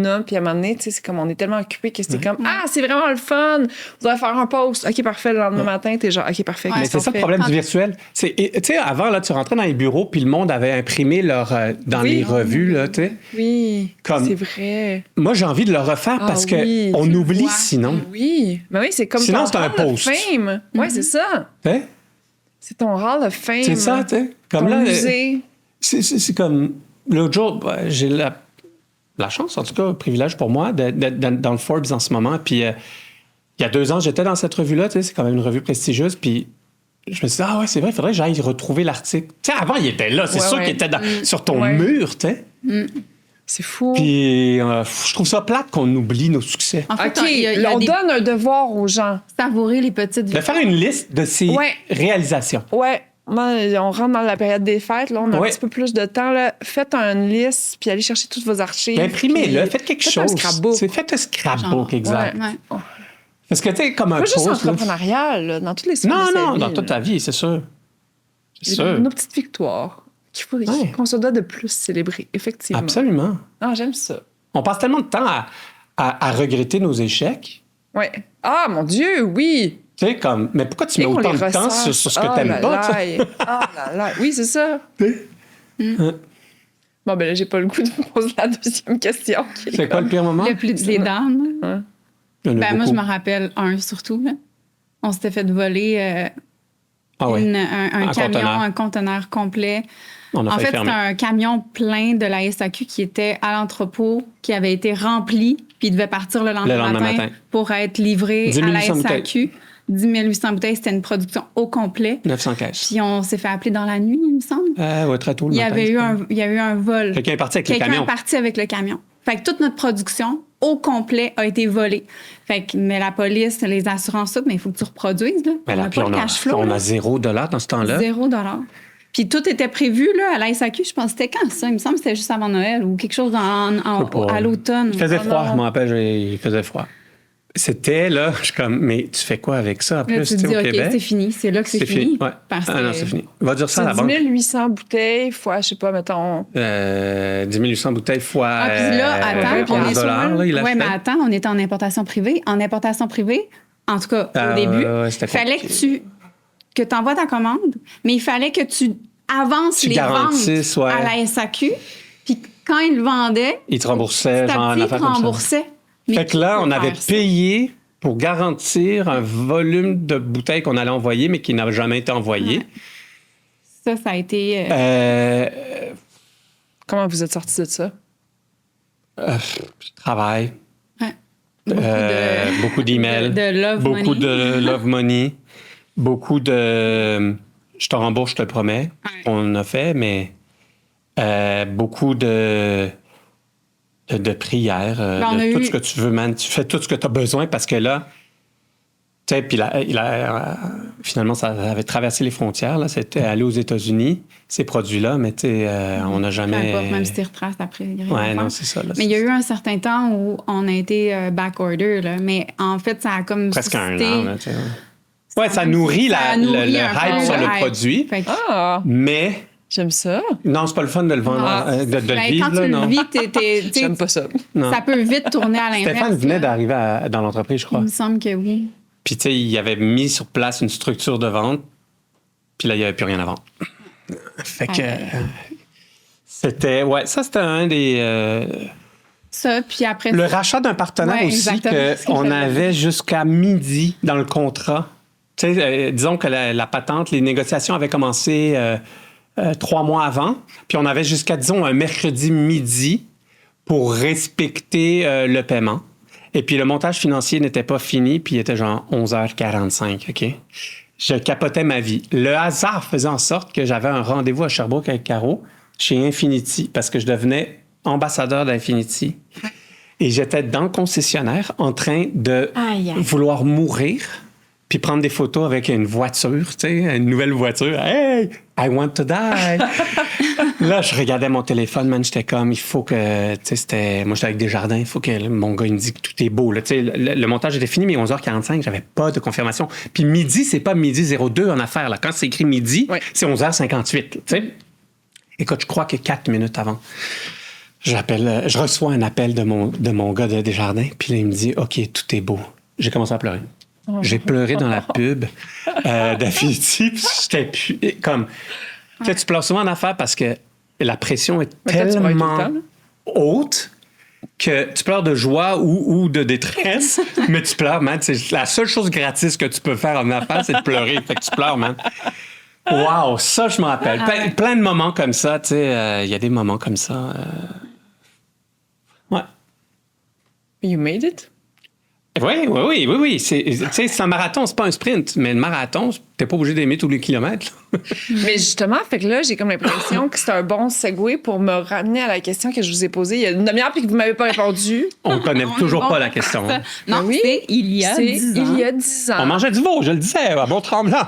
a, puis à un moment donné, c'est comme on est tellement occupé que c'est comme c'est vraiment le fun, vous allez faire un post, ok parfait, le lendemain matin t'es genre ok parfait. Mais c'est ça le problème du virtuel. Tu sais, avant là, tu rentrais dans les bureaux puis le monde avait imprimé leur dans les revues là, tu sais. Oui, c'est vrai. Moi j'ai envie de le refaire parce que on oublie sinon. Oui, mais oui, c'est comme sinon ton c'est un post. Fame. Ouais, c'est ça. C'est ton hall of fame. C'est ça, tu sais. Comme ton là, musée. C'est comme l'autre jour, j'ai la chance, en tout cas, privilège pour moi, d'être dans le Forbes en ce moment. Puis, il y a 2 ans, j'étais dans cette revue-là. Tu sais, c'est quand même une revue prestigieuse. Puis, je me suis dit, c'est vrai, il faudrait que j'aille retrouver l'article. Tu sais, avant, il était là. C'est sûr qu'il était sur ton mur, tu sais. C'est fou. Puis, je trouve ça plate qu'on oublie nos succès. En fait, on donne un devoir aux gens. Savourer les petites de faire une liste de ses réalisations. Ouais. Moi, on rentre dans la période des fêtes. Là, on a un petit peu plus de temps. Là. Faites une liste, puis allez chercher toutes vos archives. Imprimez-le, faites quelque chose. Faites un scrapbook. Faites un scrapbook, exact. Ouais. Parce que, tu sais, comme un post... Pas juste entrepreneurial, là, dans toutes les sphères de sa Non, vie, dans toute ta vie, c'est sûr. C'est sûr. Nos petites victoires qu'on se doit de plus célébrer, effectivement. Absolument. Ah, j'aime ça. On passe tellement de temps à regretter nos échecs. Oui. Ah, mon Dieu, oui! Tu sais, comme, mais pourquoi tu mets autant de temps sur ce que t'aimes pas? Oui, c'est ça. Bon, ben là, j'ai pas le goût de me poser la deuxième question. C'est quoi le pire moment? Le plus les downs. Moi, je me rappelle un surtout. Là. On s'était fait voler un conteneur complet. En fait, c'était un camion plein de la SAQ qui était à l'entrepôt, qui avait été rempli, puis il devait partir le lendemain matin pour être livré à la SAQ. 10 800 bouteilles, c'était une production au complet. 900 caisses. Puis on s'est fait appeler dans la nuit, il me semble. Oui, très tôt le matin. Il y a eu un vol. Quelqu'un est parti avec le camion. Quelqu'un est parti avec le camion. Fait que toute notre production, au complet, a été volée. Fait que, mais la police, les assurances, mais il faut que tu reproduises. Là. Mais là, on n'a pas le cash flow. On a $0 dans ce temps-là. $0. Puis tout était prévu là, à la SAQ. Je pense que c'était quand ça? Il me semble que c'était juste avant Noël ou quelque chose à l'automne. Il faisait Oh, froid, non. je me rappelle, il faisait froid. C'était là, je suis comme, mais tu fais quoi avec ça en Là, plus, tu te dis, au OK, Québec? c'est fini. C'est là que c'est fini. Ouais. Parce Ah non, que- c'est fini. Va dire ça à la C'est banque. 10 800 bouteilles fois, je sais pas, mettons... 10 800 bouteilles fois Ah, puis là, attends, puis on est $100, là, il Oui, achetait. mais attends, on était en importation privée. En importation privée, en tout cas, au début, c'était il fallait compliqué. que tu envoies ta commande, mais il fallait que tu avances Tu les garantisses, ventes ouais. à la SAQ. Puis quand ils le vendaient, Il te remboursait, petit genre, à une petit, ils affaire te comme ça. remboursaient. Mais Fait que là, qui on peut avait faire ça? payé pour garantir un volume de bouteilles qu'on allait envoyer, mais qui n'avait jamais été envoyé. Ça a été... Comment vous êtes sortis de ça? Travail, ouais. beaucoup d'emails, de love beaucoup money. de love money, beaucoup de je te rembourse, je te le promets. Ouais. On a fait, mais beaucoup de prières, on a tout eu- ce que tu veux, man. Tu fais tout ce que tu as besoin parce que là, tu sais, puis finalement, ça avait traversé les frontières. Là, c'était aller aux États-Unis, ces produits-là, mais tu sais, on n'a Peu jamais. importe, même si tu retraces après. il y a rien à Ouais, faire. non, c'est ça. Là, Mais il y a eu un certain temps où on a été back-order, là. Mais en fait, ça a comme presque un suscité- an. Là, tu sais. Ouais, ça nourrit, ça le nourrit un hype peu sur le le hype. produit, Fait que- Ah, mais j'aime ça. non, c'est pas le fun de le vendre, Ah, de le ben, vivre. quand Là, tu non. le vis, tu sais, J'aime pas ça. Non. ça peut vite tourner à l'inverse. Stéphane venait là. d'arriver dans l'entreprise, je Il crois. me semble que oui. Puis, tu sais, il avait mis sur place une structure de vente, puis là, il n'y avait plus rien à vendre. Fait que c'était... Ouais, ça, c'était un des... Ça, puis après... Le rachat d'un partenaire Ouais, aussi, exactement, ce que qu'on j'allais avait jusqu'à midi dans le contrat. Tu sais, disons que la patente, les négociations avaient commencé 3 mois avant, puis on avait jusqu'à, disons, un mercredi midi pour respecter le paiement. Et puis le montage financier n'était pas fini, puis il était genre 11h45, OK? Je capotais ma vie. Le hasard faisait en sorte que j'avais un rendez-vous à Sherbrooke avec Caro chez Infinity, parce que je devenais ambassadeur d'Infinity. Et j'étais dans le concessionnaire en train de Aïe, aïe. vouloir mourir, puis prendre des photos avec une voiture, tu sais, une nouvelle voiture. Hey, I want to die. Là, je regardais mon téléphone, man, j'étais comme, il faut que, tu sais, c'était, moi, j'étais avec Desjardins, il faut que mon gars, il me dise que tout est beau, là. Tu sais, le montage était fini, mais 11h45, j'avais pas de confirmation. Puis midi, c'est pas midi 02 en affaires, là. Quand c'est écrit midi, Ouais. c'est 11h58, tu sais. Écoute, je crois que 4 minutes avant, je reçois un appel de mon gars de Desjardins, puis là, il me dit, OK, tout est beau. J'ai commencé à pleurer. J'ai pleuré dans la pub d'Affinity, puis j'étais comme... Tu sais, tu pleures souvent en affaires parce que la pression est Mais toi, tu pleures tout le tellement temps, là. haute que tu pleures de joie ou de détresse, mais tu pleures, man. C'est la seule chose gratis que tu peux faire en affaires, c'est de pleurer. Fait que tu pleures, man. Wow, ça, je me rappelle. Plein de moments comme ça, tu sais. Il y a des moments comme ça. Ouais. You made it? Oui. Tu sais, c'est un marathon, c'est pas un sprint. Mais le marathon, t'es pas obligé d'aimer tous les kilomètres. là. Mais justement, fait que là, j'ai comme l'impression que c'est un bon segue pour me ramener à la question que je vous ai posée il y a une demi-heure puis que vous m'avez pas répondu. On connaît On est toujours bon pas la pour question. ça. hein. Non, Ben oui. c'est il y a C'est 10 ans. il y a 10 ans. On mangeait du veau, je le disais, à bon tremblant.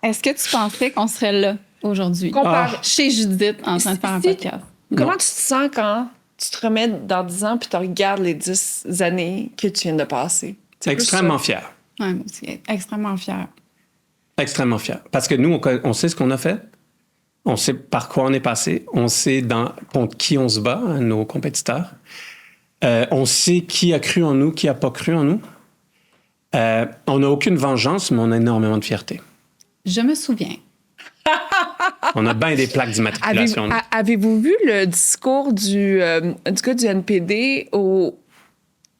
Est-ce que tu pensais qu'on serait là aujourd'hui? Compare- Chez Judith, en train de faire un Si- podcast. Comment Non. tu te sens quand tu te remets dans 10 ans puis tu regardes les 10 années que tu viens de passer? C'est plus Extrêmement ça. fier. Ouais, moi aussi, extrêmement fière. Extrêmement fier. Parce que nous, on sait ce qu'on a fait. On sait par quoi on est passé. On sait contre qui on se bat, hein, nos compétiteurs. On sait qui a cru en nous, qui n'a pas cru en nous. On n'a aucune vengeance, mais on a énormément de fierté. Je me souviens. On a bien des plaques d'immatriculation. nous. Avez-vous vu le discours du gars du NPD au...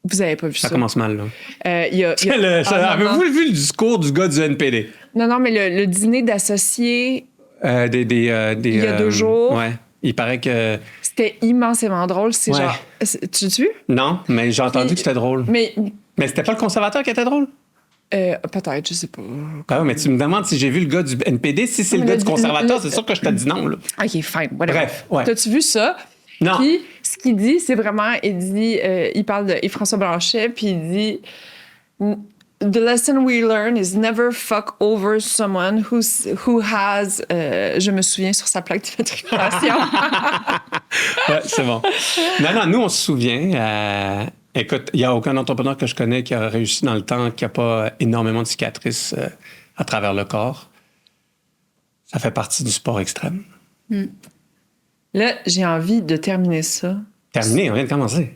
Vous avez pas vu ça? Ça commence mal, là. Il y a- Ah, non, non. Avez-vous vu le discours du gars du NPD? Non, mais le dîner d'associés, Il y a 2 jours. Ouais. Il paraît que... c'était immensément drôle. C'est Ouais. genre... Tu l'as vu? Non, mais j'ai entendu que c'était drôle. Mais Mais c'était pas le conservateur qui était drôle? peut-être, je sais pas. Ah ouais, mais tu me demandes si j'ai vu le gars du NPD. Si c'est le Mais gars le- du conservateur, le- c'est sûr que je te dis non. Là. OK, fine. Whatever. Bref, ouais. T'as-tu vu ça? Non. Puis, ce qu'il dit, c'est vraiment... Il dit... il parle de Yves-François Blanchet, puis il dit... The lesson we learn is never fuck over someone who has... je me souviens sur sa plaque d'immatriculation. Ouais, c'est bon. Non, nous, on se souvient. Écoute, il n'y a aucun entrepreneur que je connais qui a réussi dans le temps, qui n'a pas énormément de cicatrices à travers le corps. Ça fait partie du sport extrême. Là, j'ai envie de terminer ça. Terminé, on vient de commencer.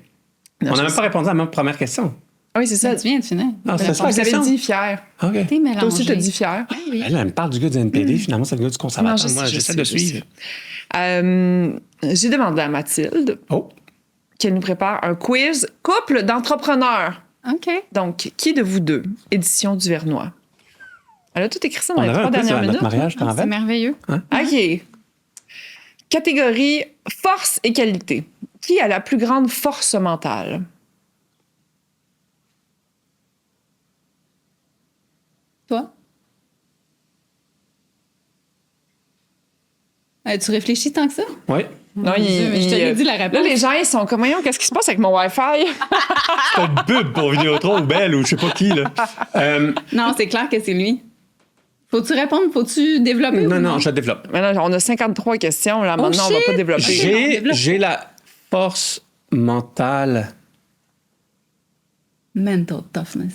Non, On n'a même pas répondu à ma première question. Ah oui, c'est ça. Tu viens de finir. Ah, c'est ça la Vous avez question? dit fier. OK. T'es mélangé. Toi aussi, tu as dit fier. Oui. Elle me parle du gars du NPD, finalement, c'est le gars du conservateur. Non, Moi, j'essaie de suivre. J'ai demandé à Mathilde Oh, qu'elle nous prépare un quiz couple d'entrepreneurs. OK. Donc, qui de vous deux? Édition du Vernois. Elle a tout écrit ça dans on les avait 3 un quiz dernières à minutes. notre mariage, t'en C'est rappelles? merveilleux. OK. Catégorie force et qualité. Qui a la plus grande force mentale? Toi? Tu réfléchis tant que ça? Oui. Non, Mon Dieu, mais je te l'ai dit la réponse. Là, les gens, ils sont comme, voyons, qu'est-ce qui se passe avec mon Wi-Fi? C'est une pub pour Vidéotron ou Belle ou je sais pas qui, là. Non, c'est clair que c'est lui. Faut-tu répondre? Faut-tu développer? ou non, je développe. Maintenant, on a 53 questions. Là, maintenant, on va shit! pas développer. J'ai la force mentale. Mental toughness.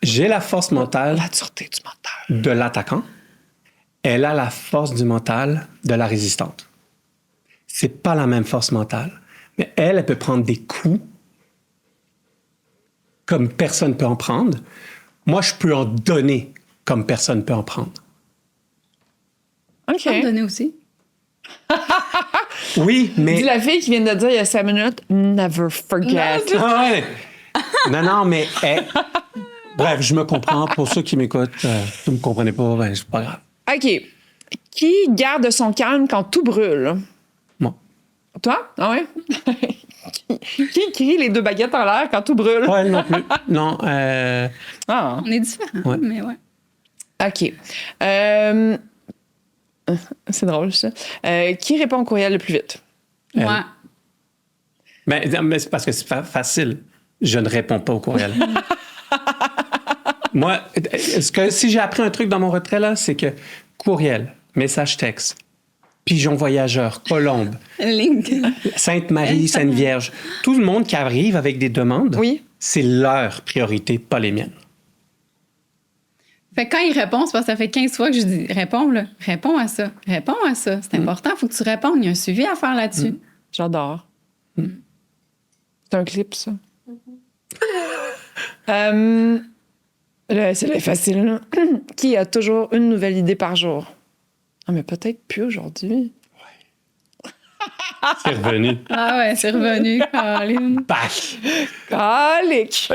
J'ai la force mentale La dureté du mental. de l'attaquant. Elle a la force du mental de la résistante. C'est pas la même force mentale. Mais elle peut prendre des coups comme personne peut en prendre. Moi, je peux en donner comme personne peut en prendre. OK. On peut donner aussi. Oui, mais... Dis la fille qui vient de dire il y a 5 minutes, never forget. Ah ouais. Non, mais... Bref, je me comprends. Pour ceux qui m'écoutent, vous me comprenez pas, ben, c'est pas grave. OK. Qui garde son calme quand tout brûle? Bon. Toi? Ah ouais? Qui crie les 2 baguettes en l'air quand tout brûle? Ouais, non plus. Non, Ah. On est différents, Ouais. mais ouais. OK. C'est drôle, ça. Qui répond au courriel le plus vite? Elle. Moi. mais c'est parce que c'est facile. Je ne réponds pas au courriel. Moi, si j'ai appris un truc dans mon retrait, là, c'est que courriel, message texte, pigeon voyageur, colombe, Link. Sainte-Marie, Sainte-Vierge, tout le monde qui arrive avec des demandes, Oui. c'est leur priorité, pas les miennes. Fait que quand il répond, c'est parce que ça fait 15 fois que je dis réponds, là. Réponds à ça. Réponds à ça. C'est important, faut que tu répondes. Il y a un suivi à faire là-dessus. J'adore. C'est un clip, ça. Là, c'est facile. Là. Qui a toujours une nouvelle idée par jour? Ah, mais peut-être plus aujourd'hui. C'est revenu. Ah ouais, c'est revenu, Caroline. Bac! Calique!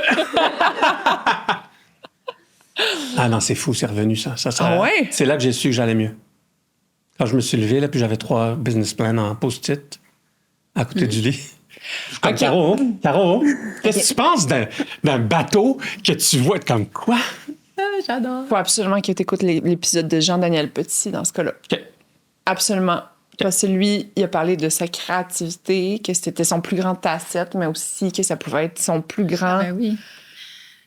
Ah non, c'est fou, c'est revenu, ça. Ah ouais? C'est là que j'ai su que j'allais mieux. Quand je me suis levé, là, puis j'avais 3 business plans en post-it à côté du lit. Je suis comme, Ok. Caro, qu'est-ce que tu penses d'un bateau que tu vois comme quoi? Ah, j'adore. Faut absolument que tu écoutes l'épisode de Jean-Daniel Petit dans ce cas-là. OK. Absolument. Parce que lui, il a parlé de sa créativité, que c'était son plus grand asset, mais aussi que ça pouvait être son plus grand, Ben oui.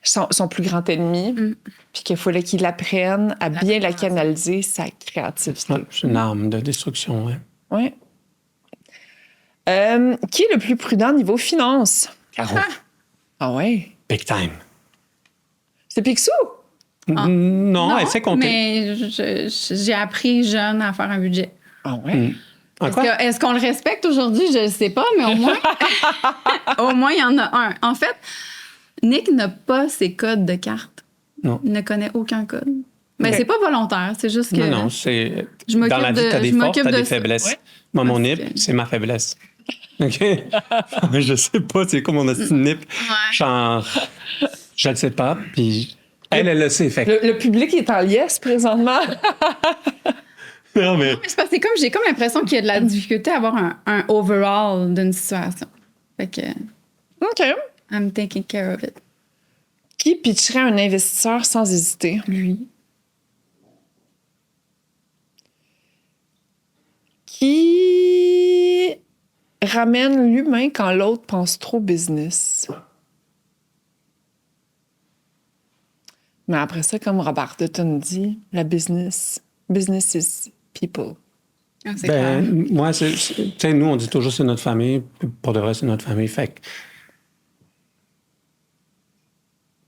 son plus grand ennemi. Puis qu'il fallait qu'il apprenne à bien la canaliser, sa créativité. Ouais, c'est une arme de destruction, ouais. Ouais. Qui est le plus prudent niveau finance? Caro, Ah ouais? big time. C'est Picsou? Non, elle sait compter. Mais j'ai appris jeune à faire un budget. Ah ouais? En quoi? Est-ce qu'on le respecte aujourd'hui? Je ne sais pas, mais au moins, au moins, il y en a un. En fait, Nick n'a pas ses codes de carte. Non. Il ne connaît aucun code. Mais Ok. c'est pas volontaire, c'est juste que... Non, c'est... Je m'occupe Dans la vie, de- t'as des je forces, m'occupe t'as de des ça. faiblesses. Ouais. Moi, mon Parce nip, que- c'est ma faiblesse. OK? Je sais pas, c'est quoi mon hostie de nip. Genre, je le sais pas, puis elle le sait, fait que- Le public est en liesse présentement. Non, mais... Mais c'est parce que c'est comme, j'ai comme l'impression qu'il y a de la difficulté à avoir un overall d'une situation. Fait que OK. I'm taking care of it. Qui pitcherait un investisseur sans hésiter? Lui. Qui ramène l'humain quand l'autre pense trop business? Mais après ça, comme Robert Dutton dit, la business is people. Ah, c'est clair. Moi, tu sais, nous, on dit toujours c'est notre famille. Pour de vrai, c'est notre famille. Fait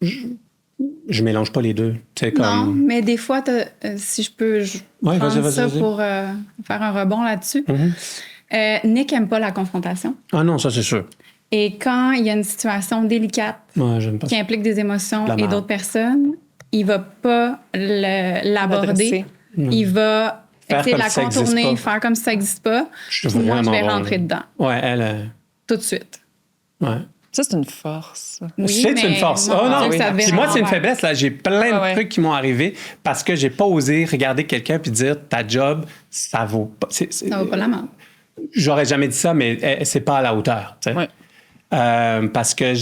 que je mélange pas les deux. Tu sais, comme... Non, mais des fois, si je peux prendre ça pour faire un rebond là-dessus. Nick aime pas la confrontation. Ah non, ça, c'est sûr. Et quand il y a une situation délicate j'aime pas qui ça. implique des émotions et d'autres personnes, il va pas l'aborder. Il va essayer de la contourner, faire comme si ça n'existe pas. Moi, je vais rentrer dedans. Ouais, elle... Tout de suite. Ouais. Ça, c'est une force. Oui, c'est une force. Oh non, oui. Puis moi, c'est une faiblesse. Là. J'ai plein de trucs qui m'ont arrivé parce que j'ai pas osé regarder quelqu'un puis dire ta job, ça vaut pas. Ça vaut pas la main. J'aurais jamais dit ça, mais c'est pas à la hauteur. Tu sais. Ouais. Parce que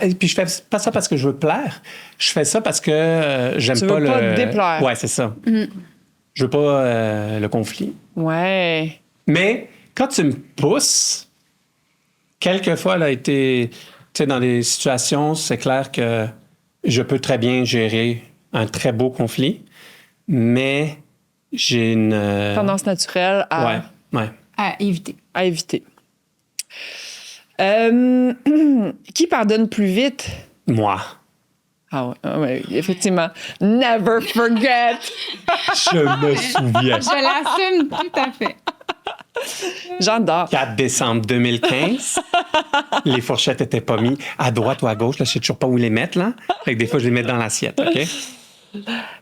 et puis je fais pas ça parce que je veux plaire. Je fais ça parce que j'aime tu pas veux pas déplaire. Ouais, c'est ça. Je veux pas le conflit. Ouais. Mais quand tu me pousses, quelquefois, elle a été, tu sais, dans des situations, c'est clair que je peux très bien gérer un très beau conflit, mais j'ai une tendance naturelle à éviter. À éviter. Qui pardonne plus vite? Moi. Ah ouais, effectivement. Never forget! Je me souviens. Je l'assume tout à fait. J'adore. 4 décembre 2015. Les fourchettes étaient pas mises à droite ou à gauche. Là, je sais toujours pas où les mettre. Là. Fait que des fois, je les mets dans l'assiette. OK?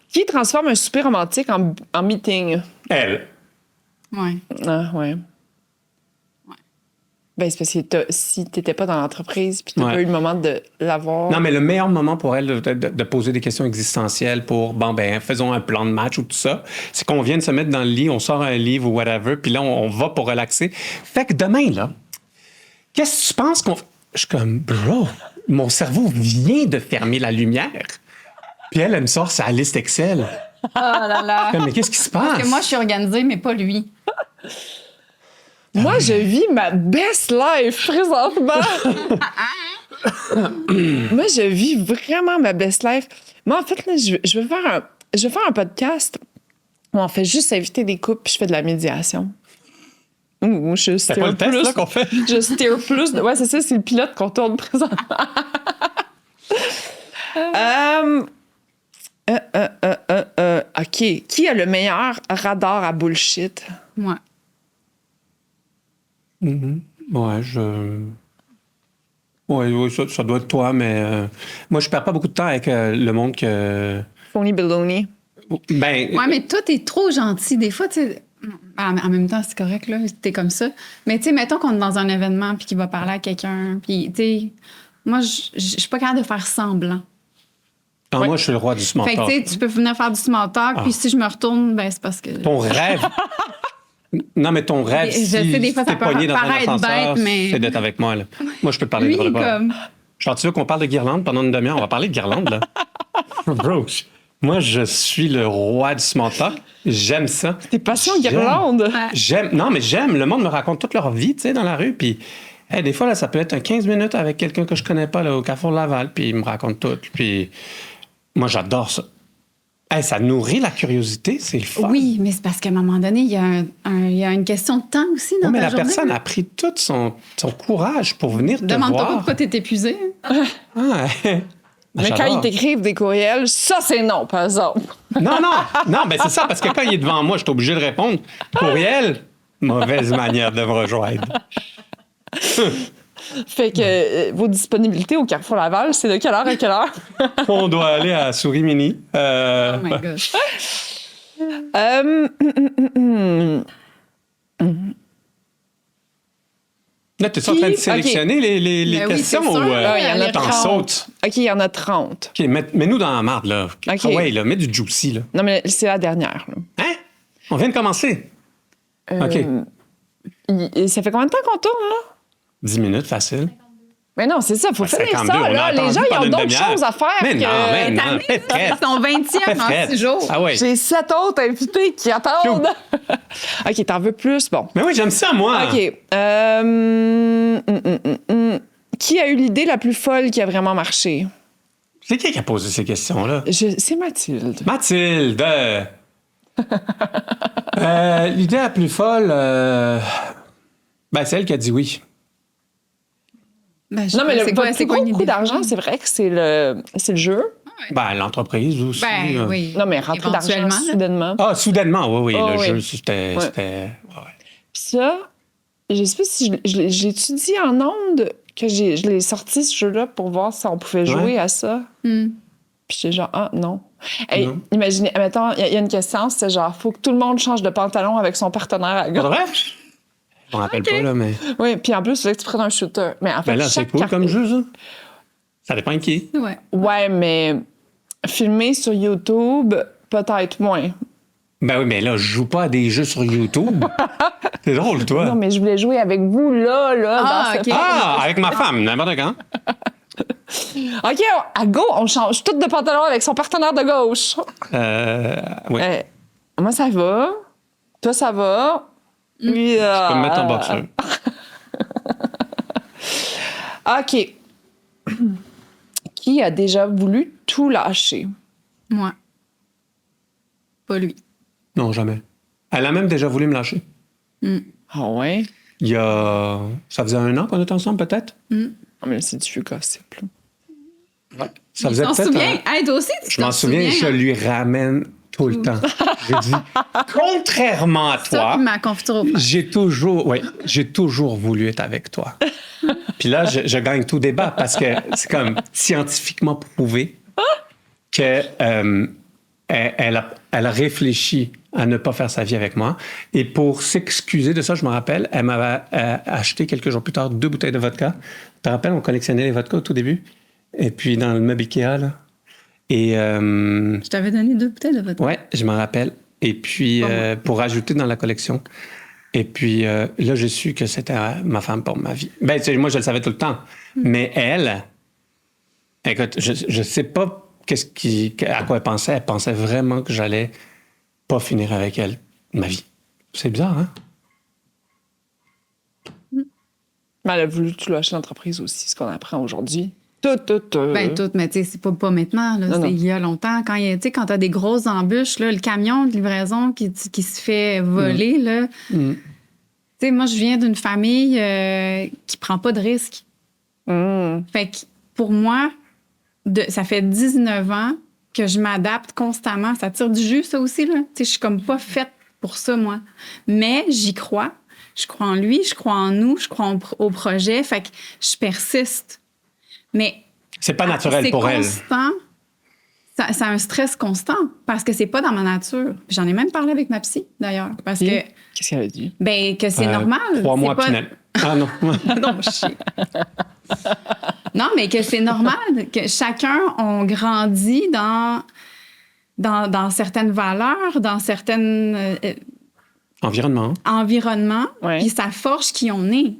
Qui transforme un souper romantique en meeting? Elle. Ouais. Ah, ouais. Ben, c'est parce que si tu n'étais pas dans l'entreprise puis tu n'as pas eu le moment de l'avoir... Non, mais le meilleur moment pour elle de poser des questions existentielles pour, faisons un plan de match ou tout ça, c'est qu'on vient de se mettre dans le lit, on sort un livre ou whatever, puis là, on va pour relaxer. Fait que demain, là, qu'est-ce que tu penses qu'on... Je suis comme, bro, mon cerveau vient de fermer la lumière. Puis elle me sort sa liste Excel. Oh là là. Mais qu'est-ce qui se passe? Parce que moi, je suis organisée, mais pas lui. Moi, je vis ma best life présentement. Moi, je vis vraiment ma best life. Moi, en fait, là, je veux faire un podcast où on fait juste inviter des couples puis je fais de la médiation. Je c'est pas le test là, qu'on fait? Je steer plus. Ouais, c'est ça, c'est le pilote qu'on tourne présentement. OK. Qui a le meilleur radar à bullshit? Moi. Ouais, Oui, ça doit être toi, mais moi, je perds pas beaucoup de temps avec le monde que... Phony baloney. Ben... Ouais, mais toi, t'es trop gentil. Des fois, tu sais... En même temps, c'est correct, là, t'es comme ça. Mais tu sais, mettons qu'on est dans un événement puis qu'il va parler à quelqu'un, puis tu sais... Moi, je suis pas capable de faire semblant. Ah, moi, je suis le roi du small talk. Fait que tu peux venir faire du small talk, puis si je me retourne, c'est parce que... Ton rêve... Non, mais ton rêve, je sais, des fois, ça peut pogné dans un paraître ascenseur, bête, mais... c'est d'être avec moi. Là. Moi, je peux te parler de repas. Comme... Genre, tu veux qu'on parle de guirlande pendant une demi-heure? On va parler de guirlande, là. Bro, moi, je suis le roi du small talk. J'aime ça. T'es passion guirlande? J'aime. Non, mais j'aime. Le monde me raconte toute leur vie, tu sais, dans la rue. Puis, des fois, là, ça peut être un 15 minutes avec quelqu'un que je connais pas, là, au Carrefour Laval. Puis, il me raconte tout. Puis, moi, j'adore ça. Ça nourrit la curiosité, c'est le fun. Oui, mais c'est parce qu'à un moment donné, il y a une question de temps aussi dans ta mais la journée. personne a pris tout son courage pour venir te voir. Demande-toi pas pourquoi t'es épuisé. Mais quand ils t'écrivent des courriels, ça, c'est non, par exemple. Non, c'est ça, parce que quand il est devant moi, je suis obligé de répondre. Courriel, mauvaise manière de me rejoindre. Fait que vos disponibilités au Carrefour Laval, c'est de quelle heure à quelle heure? On doit aller à Souris Mini. Oh my God. Là, t'es en train de sélectionner les questions oui, ou il y en a t'en 30. sautes? OK, il y en a 30. OK, mets-nous dans la marde, là. OK. Ah ouais, là, mets du juicy, là. Non, mais c'est la dernière. Là. Hein? On vient de commencer. OK. Ça fait combien de temps qu'on tourne, là? 10 minutes, facile. Mais non, c'est ça, il faut finir 52, ça. Là. Les gens, ils ont d'autres choses à faire. Mais non, mais non, fais C'est ton 20e en 6 jours. Ah ouais. J'ai 7 autres invités qui attendent. OK, t'en veux plus? Bon. Mais oui, j'aime ça, moi. OK. Qui a eu l'idée la plus folle qui a vraiment marché? C'est qui a posé ces questions-là? C'est Mathilde. Mathilde! L'idée la plus folle, c'est elle qui a dit oui. Ben, je Non, mais sais le c'est quoi une coût idée? d'argent, c'est vrai que c'est le jeu. L'entreprise aussi. Ben, oui. Non, mais rentrer d'argent Éventuellement, là. soudainement. Ah, soudainement, oui. Oh, le oui. jeu, c'était... Ouais. ouais. Puis ça, je sais pas si je l'ai-tu dit en ondes que je l'ai sorti, ce jeu-là, pour voir si on pouvait jouer Ouais. à ça. Hmm. Puis j'étais genre, ah, non. Hey, Non. imaginez, mettons, il y a une question, c'est genre, faut que tout le monde change de pantalon avec son partenaire à Pas gauche. vrai? Je m'en rappelle pas, là, mais... Oui, puis en plus, il fallait que tu prennes un shooter. Mais en fait, Ben là, c'est chaque cool carte- comme jeu, ça. Ça dépend de qui. Ouais. Ouais, mais filmer sur YouTube, peut-être moins. Ben oui, mais là, je joue pas à des jeux sur YouTube. C'est drôle, toi. Non, mais je voulais jouer avec vous, là, Ah, dans OK. cette... Avec ma femme, n'importe quand. OK, à go, on change tout de pantalon avec son partenaire de gauche. Oui. Moi, ça va. Toi, ça va. Oui, Tu peux me mettre en boxeur. OK. Qui a déjà voulu tout lâcher? Moi. Pas lui. Non, jamais. Elle a même déjà voulu me lâcher. Ah ouais? Il y a... Ça faisait 1 an qu'on était ensemble, peut-être? Ah, mais c'est du gossip, là. Ça faisait Tu t'en peut-être... souviens? Hey, toi aussi, tu Je m'en t'en souviens, je hein? lui ramène tout le temps. Je dis, contrairement à Ça, toi, puis ma confiture au frère. j'ai toujours voulu être avec toi. Puis là, je gagne tout débat parce que c'est comme scientifiquement prouvé que elle a réfléchi à ne pas faire sa vie avec moi. Et pour s'excuser de ça, je me rappelle, elle m'avait acheté quelques jours plus tard 2 bouteilles de vodka. Tu te rappelles, on collectionnait les vodkas au tout début? Et puis dans le meuble Ikea, là. Et Je t'avais donné 2 bouteilles de vodka. ouais, je m'en rappelle. Et puis, pour ajouter dans la collection. Et puis, là, j'ai su que c'était ma femme pour ma vie. Ben, tu sais, moi, je le savais tout le temps. Mais elle, écoute, je sais pas à quoi elle pensait. Elle pensait vraiment que j'allais pas finir avec elle ma vie. C'est bizarre, hein? Mais elle a voulu tout lâcher l'entreprise aussi, ce qu'on apprend aujourd'hui. Ben, tout, mais tu sais, c'est pas maintenant, là, Non. c'est il y a longtemps. Quand t'as des grosses embûches, là, le camion de livraison qui se fait voler, là. Tu sais, moi, je viens d'une famille qui prend pas de risques. Fait que pour moi, ça fait 19 ans que je m'adapte constamment. Ça tire du jus, ça aussi, là. Tu sais, je suis comme pas faite pour ça, moi. Mais j'y crois. Je crois en lui, je crois en nous, je crois au projet. Fait que je persiste. Mais C'est pas naturel pour elle. C'est constant. Ça a un stress constant parce que c'est pas dans ma nature. Puis j'en ai même parlé avec ma psy, d'ailleurs. Parce que, Qu'est-ce qu'elle a dit? ben, que c'est normal. 3 mois, c'est pas... Pinel. Ah non. Non, chier. Non, mais que c'est normal, que chacun, on grandit dans certaines valeurs, dans certains Environnement. environnements, Ouais. puis ça forge qui on est.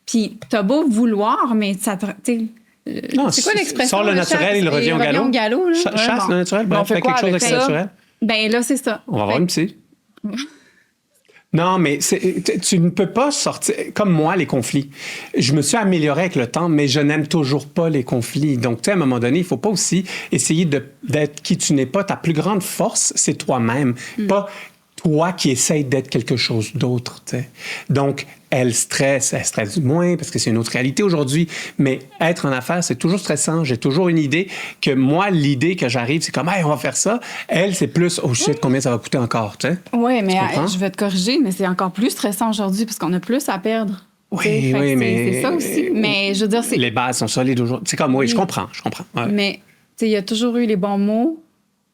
Puis t'as beau vouloir, mais ça te... tu sais, Non, c'est quoi l'expression? sort le là, naturel, il revient au galop. là. Chasse Ouais, le naturel, Mais on bref, fait fait quoi quelque chose avec avec ça? le naturel. Ben là, c'est ça. On va voir une psy. Non, mais tu ne peux pas sortir... Comme moi, les conflits. Je me suis amélioré avec le temps, mais je n'aime toujours pas les conflits. Donc, tu sais, à un moment donné, il ne faut pas aussi essayer d'être qui tu n'es pas. Ta plus grande force, c'est toi-même. Pas toi qui essayes d'être quelque chose d'autre, tu sais. Donc, elle stresse moins parce que c'est une autre réalité aujourd'hui. Mais être en affaires, c'est toujours stressant. J'ai toujours une idée que moi, l'idée que j'arrive, c'est comme, hey, on va faire ça. Elle, c'est plus, oh shit, combien ça va coûter encore, tu sais. Oui, mais comprends? je vais te corriger, mais c'est encore plus stressant aujourd'hui parce qu'on a plus à perdre. Oui, Tu sais, fait que oui, mais... c'est ça aussi. Mais je veux dire, c'est... Les bases sont solides aujourd'hui. C'est comme, oui, je comprends. Ouais. Mais, tu sais, il y a toujours eu les bons mots.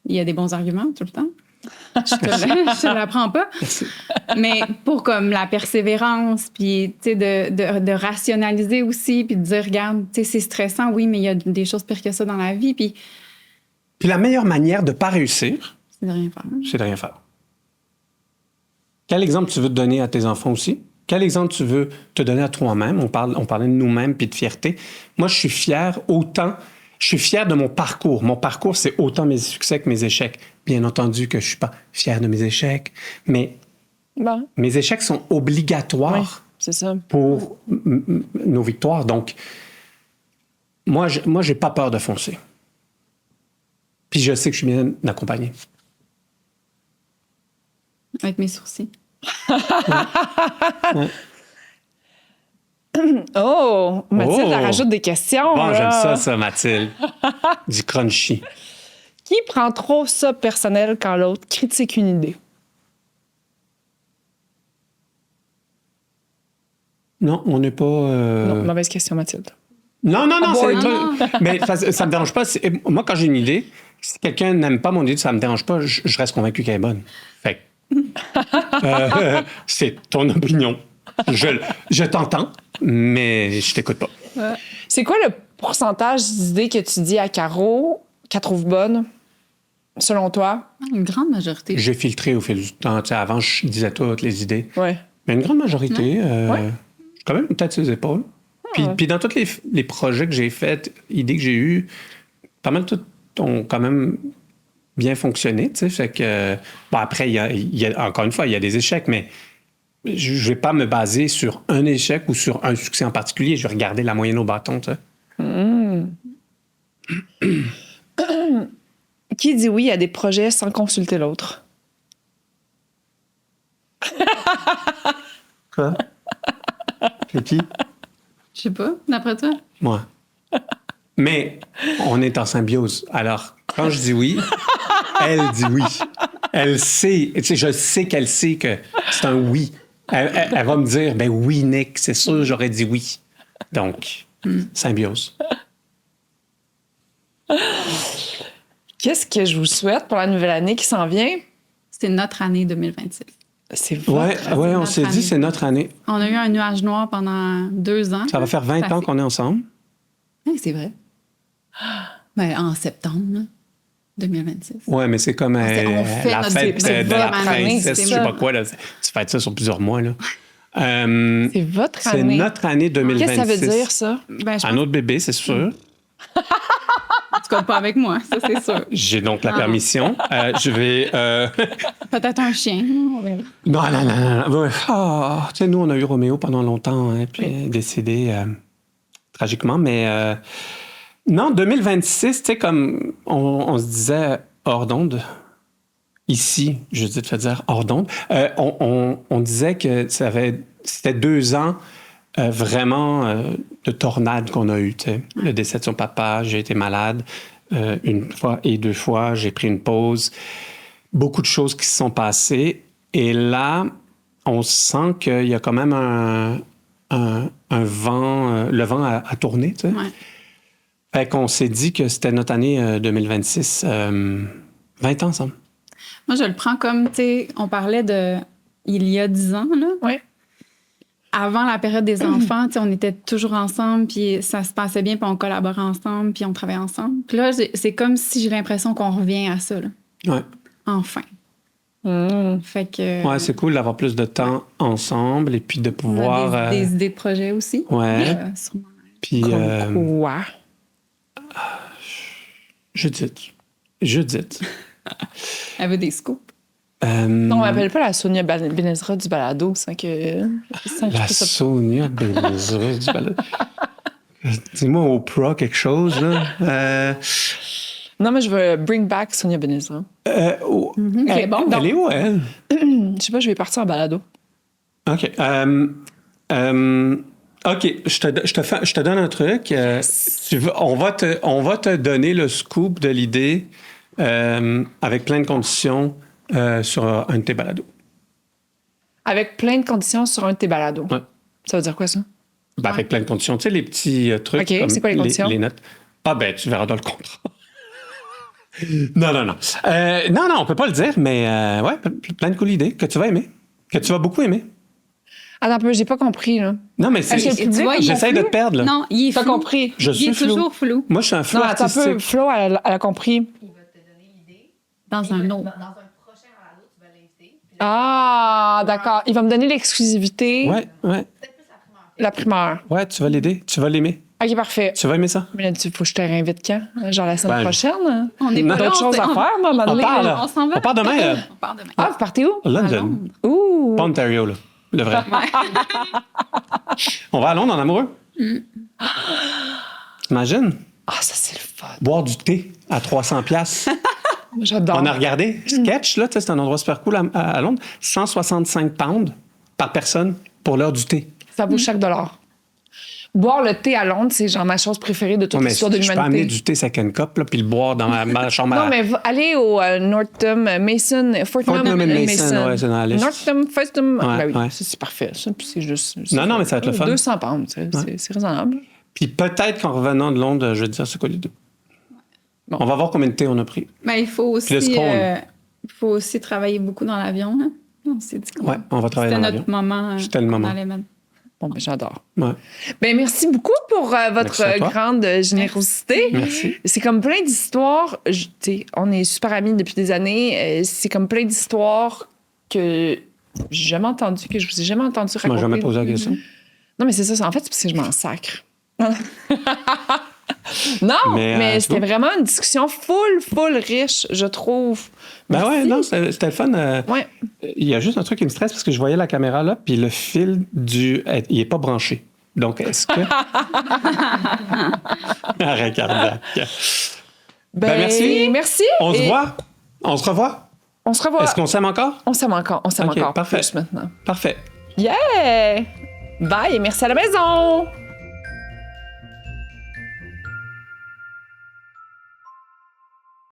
Il y a des bons arguments tout le temps. Je te l'apprends pas. Mais pour comme la persévérance, puis, tu sais, de rationaliser aussi, puis de dire, regarde, tu sais, c'est stressant, oui, mais il y a des choses pires que ça dans la vie, puis Puis la meilleure manière de ne pas réussir, c'est de rien faire. c'est de rien faire. Quel exemple tu veux te donner à tes enfants aussi? Quel exemple tu veux te donner à toi-même? On parlait de nous-mêmes puis de fierté. Moi, je suis fier de mon parcours. Mon parcours, c'est autant mes succès que mes échecs. Bien entendu que je ne suis pas fier de mes échecs, mais Bon, mes échecs sont obligatoires c'est ça. pour nos victoires. Donc, moi, j'ai pas peur de foncer. Puis je sais que je suis bien accompagné. Avec mes sourcils. Ouais. Oh! Mathilde, Oh! elle rajoute des questions. Bon, là. j'aime ça, Mathilde. Du crunchy. Qui prend trop ça personnel quand l'autre critique une idée? Non, on n'est pas... Non, mauvaise question, Mathilde. Non, bon, c'est non. pas... Mais ça me dérange pas. Moi, quand j'ai une idée, si quelqu'un n'aime pas mon idée, ça me dérange pas. Je reste convaincu qu'elle est bonne. Fait que, c'est ton opinion. Je t'entends, mais je t'écoute pas. C'est quoi le pourcentage d'idées que tu dis à Caro qu'elle trouve bonne, selon toi? Une grande majorité. J'ai filtré au fil du temps. Tu sais, avant, je disais toutes les idées. Ouais. Mais une grande majorité, Ouais. j'ai quand même une tête sur les épaules. Puis dans tous les projets que j'ai faits, idées que j'ai eues, pas mal toutes ont quand même bien fonctionné. Tu sais, fait que, bon, après, encore une fois, il y a des échecs, mais je ne vais pas me baser sur un échec ou sur un succès en particulier. Je vais regarder la moyenne au bâton. Tu sais. Qui dit oui à des projets sans consulter l'autre? Quoi? C'est qui? Je sais pas, d'après toi. Moi. Mais on est en symbiose. Alors, quand je dis oui, elle dit oui. Elle sait, tu sais, je sais qu'elle sait que c'est un oui. Elle va me dire, ben oui, Nick, c'est sûr, j'aurais dit oui. Donc, symbiose. Qu'est-ce que je vous souhaite pour la nouvelle année qui s'en vient? C'est notre année 2026. C'est Ouais, votre... on notre s'est dit, année. c'est notre année. On a eu un nuage noir pendant 2 ans. Ça va faire 20 ans qu'on est ensemble. Oui, c'est vrai. Ben, en septembre, là, 2026. Ouais, mais c'est comme on fait la notre fête c'est de la votre année, princesse, c'est je sais ça. pas quoi. Là. Tu fêtes ça sur plusieurs mois. Là. C'est votre C'est année. notre année 2026. Qu'est-ce que ça veut dire, ça? Ben, je Un pense autre bébé, c'est sûr. que tu comptes pas avec moi, ça, c'est sûr. J'ai donc la permission. Je vais... Peut-être un chien. On verra. Non. Ouais. Ah, tu sais, nous, on a eu Roméo pendant longtemps, hein, puis il est décédé tragiquement. Mais non, 2026, tu sais, comme on se disait hors d'onde, ici, je dis de te dire hors d'onde, on disait que c'était 2 ans vraiment de tornade qu'on a eu. Tu sais. Le décès de son papa, j'ai été malade 1 fois et 2 fois, j'ai pris une pause. Beaucoup de choses qui se sont passées. Et là, on sent qu'il y a quand même un vent, le vent a tourné. Tu sais. Ouais. Fait qu'on s'est dit que c'était notre année 2026. 20 ans ensemble. Moi, je le prends comme, tu sais, on parlait de il y a 10 ans, là. Oui. Avant la période des enfants, tu sais, on était toujours ensemble, puis ça se passait bien, puis on collaborait ensemble, puis on travaillait ensemble. Puis là, c'est comme si j'ai l'impression qu'on revient à ça, là. Ouais. Enfin. Fait que... Ouais, c'est cool d'avoir plus de temps ensemble et puis de on pouvoir. a des idées de projet aussi. Ouais. Sûrement. Puis. Comme quoi? Judith. Elle veut des scoops. Non, on m'appelle pas la Sonia Benezra du balado, sans que... La Sonia Benezra du balado. Dis-moi Oprah quelque chose, là. Non, mais je veux bring back Sonia Benezra. C'est bon. Elle est où, elle? Je sais pas, je vais partir en balado. OK. OK, je te donne un truc. On va te donner le scoop de l'idée avec plein de conditions sur un de tes balados. Avec plein de conditions sur un de tes balados. Ouais. Ça veut dire quoi, ça? Ben, avec plein de conditions. Tu sais, les petits trucs. OK, comme c'est quoi les conditions? Les notes. Ah, ben, tu verras dans le contrat. Non. Non, on peut pas le dire, mais ouais, plein de cool idées que tu vas aimer, que tu vas beaucoup aimer. Attends un peu, j'ai pas compris, là. Non, mais c'est. Est-ce que le public, J'essaie de te perdre, là. Non, il est T'as flou. compris? Je Il suis est flou. toujours flou. Moi, je suis un flou Non, attends un peu. artistique. Flo, elle a compris. Dans un autre. Ah, d'accord. Il va me donner l'exclusivité, Ouais. la primeur. Ouais, tu vas l'aider. Tu vas l'aimer. OK, parfait. Tu vas aimer ça. Mais là, faut que je te réinvite quand? Genre la semaine Ben, prochaine? On est Non. pas là, D'autres choses à faire, moi, à un moment On donné, part, là. là. On s'en va. On part demain. On part demain. Ah, vous partez où? London. Londres. Ouh! Pas Ontario, là. Le vrai. On va à Londres en amoureux. T'imagines? Ah, ça, c'est le fun. Boire du thé à 300 $. J'adore. On a regardé Sketch, là, c'est un endroit super cool à Londres. 165 pounds par personne pour l'heure du thé. Ça vaut chaque dollar. Boire le thé à Londres, c'est genre ma chose préférée de toute Ouais, mais l'histoire de je peux amener l'humanité. du thé second cup, là, puis le boire dans ma chambre Non, mais allez au Northam Mason, Fortnum and Mason, ouais, c'est dans la liste. Northam, Fortham. Ouais, Ben oui, ouais. ça, c'est parfait. Ça, puis c'est juste. Non, mais ça va être le fun. 200 pounds, c'est raisonnable. Puis peut-être qu'en revenant de Londres, je vais te dire c'est quoi les deux. Bon. On va voir combien de thé on a pris. Ben, il faut aussi, Puis le scone. travailler beaucoup dans l'avion. Hein? On s'est dit qu'on Ouais, on va travailler dans c'était l'avion. notre moment. C'était le qu'on moment. allait mettre. Bon, ben j'adore. Ouais. Ben merci beaucoup pour votre Merci à toi. grande générosité. Merci. C'est comme plein d'histoires. Tu sais, on est super amis depuis des années. C'est comme plein d'histoires que j'ai jamais entendu, que je vous ai jamais entendu Tu raconter. m'as jamais posé la question. Non, mais c'est ça. En fait, c'est parce que je m'en sacre. Non, mais tu c'était vois. vraiment une discussion full riche, je trouve. Ben ouais, Merci. non, c'était le fun. Ouais. Il y a juste un truc qui me stresse parce que je voyais la caméra là, puis le fil il est pas branché. Donc, est-ce que... Arrête, cardiaque. Ben, merci. Merci. On se Et voit? On se revoit? On se revoit. Est-ce qu'on s'aime encore? On s'aime encore. On s'aime Ok, encore parfait. plus maintenant. Parfait. Yeah! Bye et merci à la maison!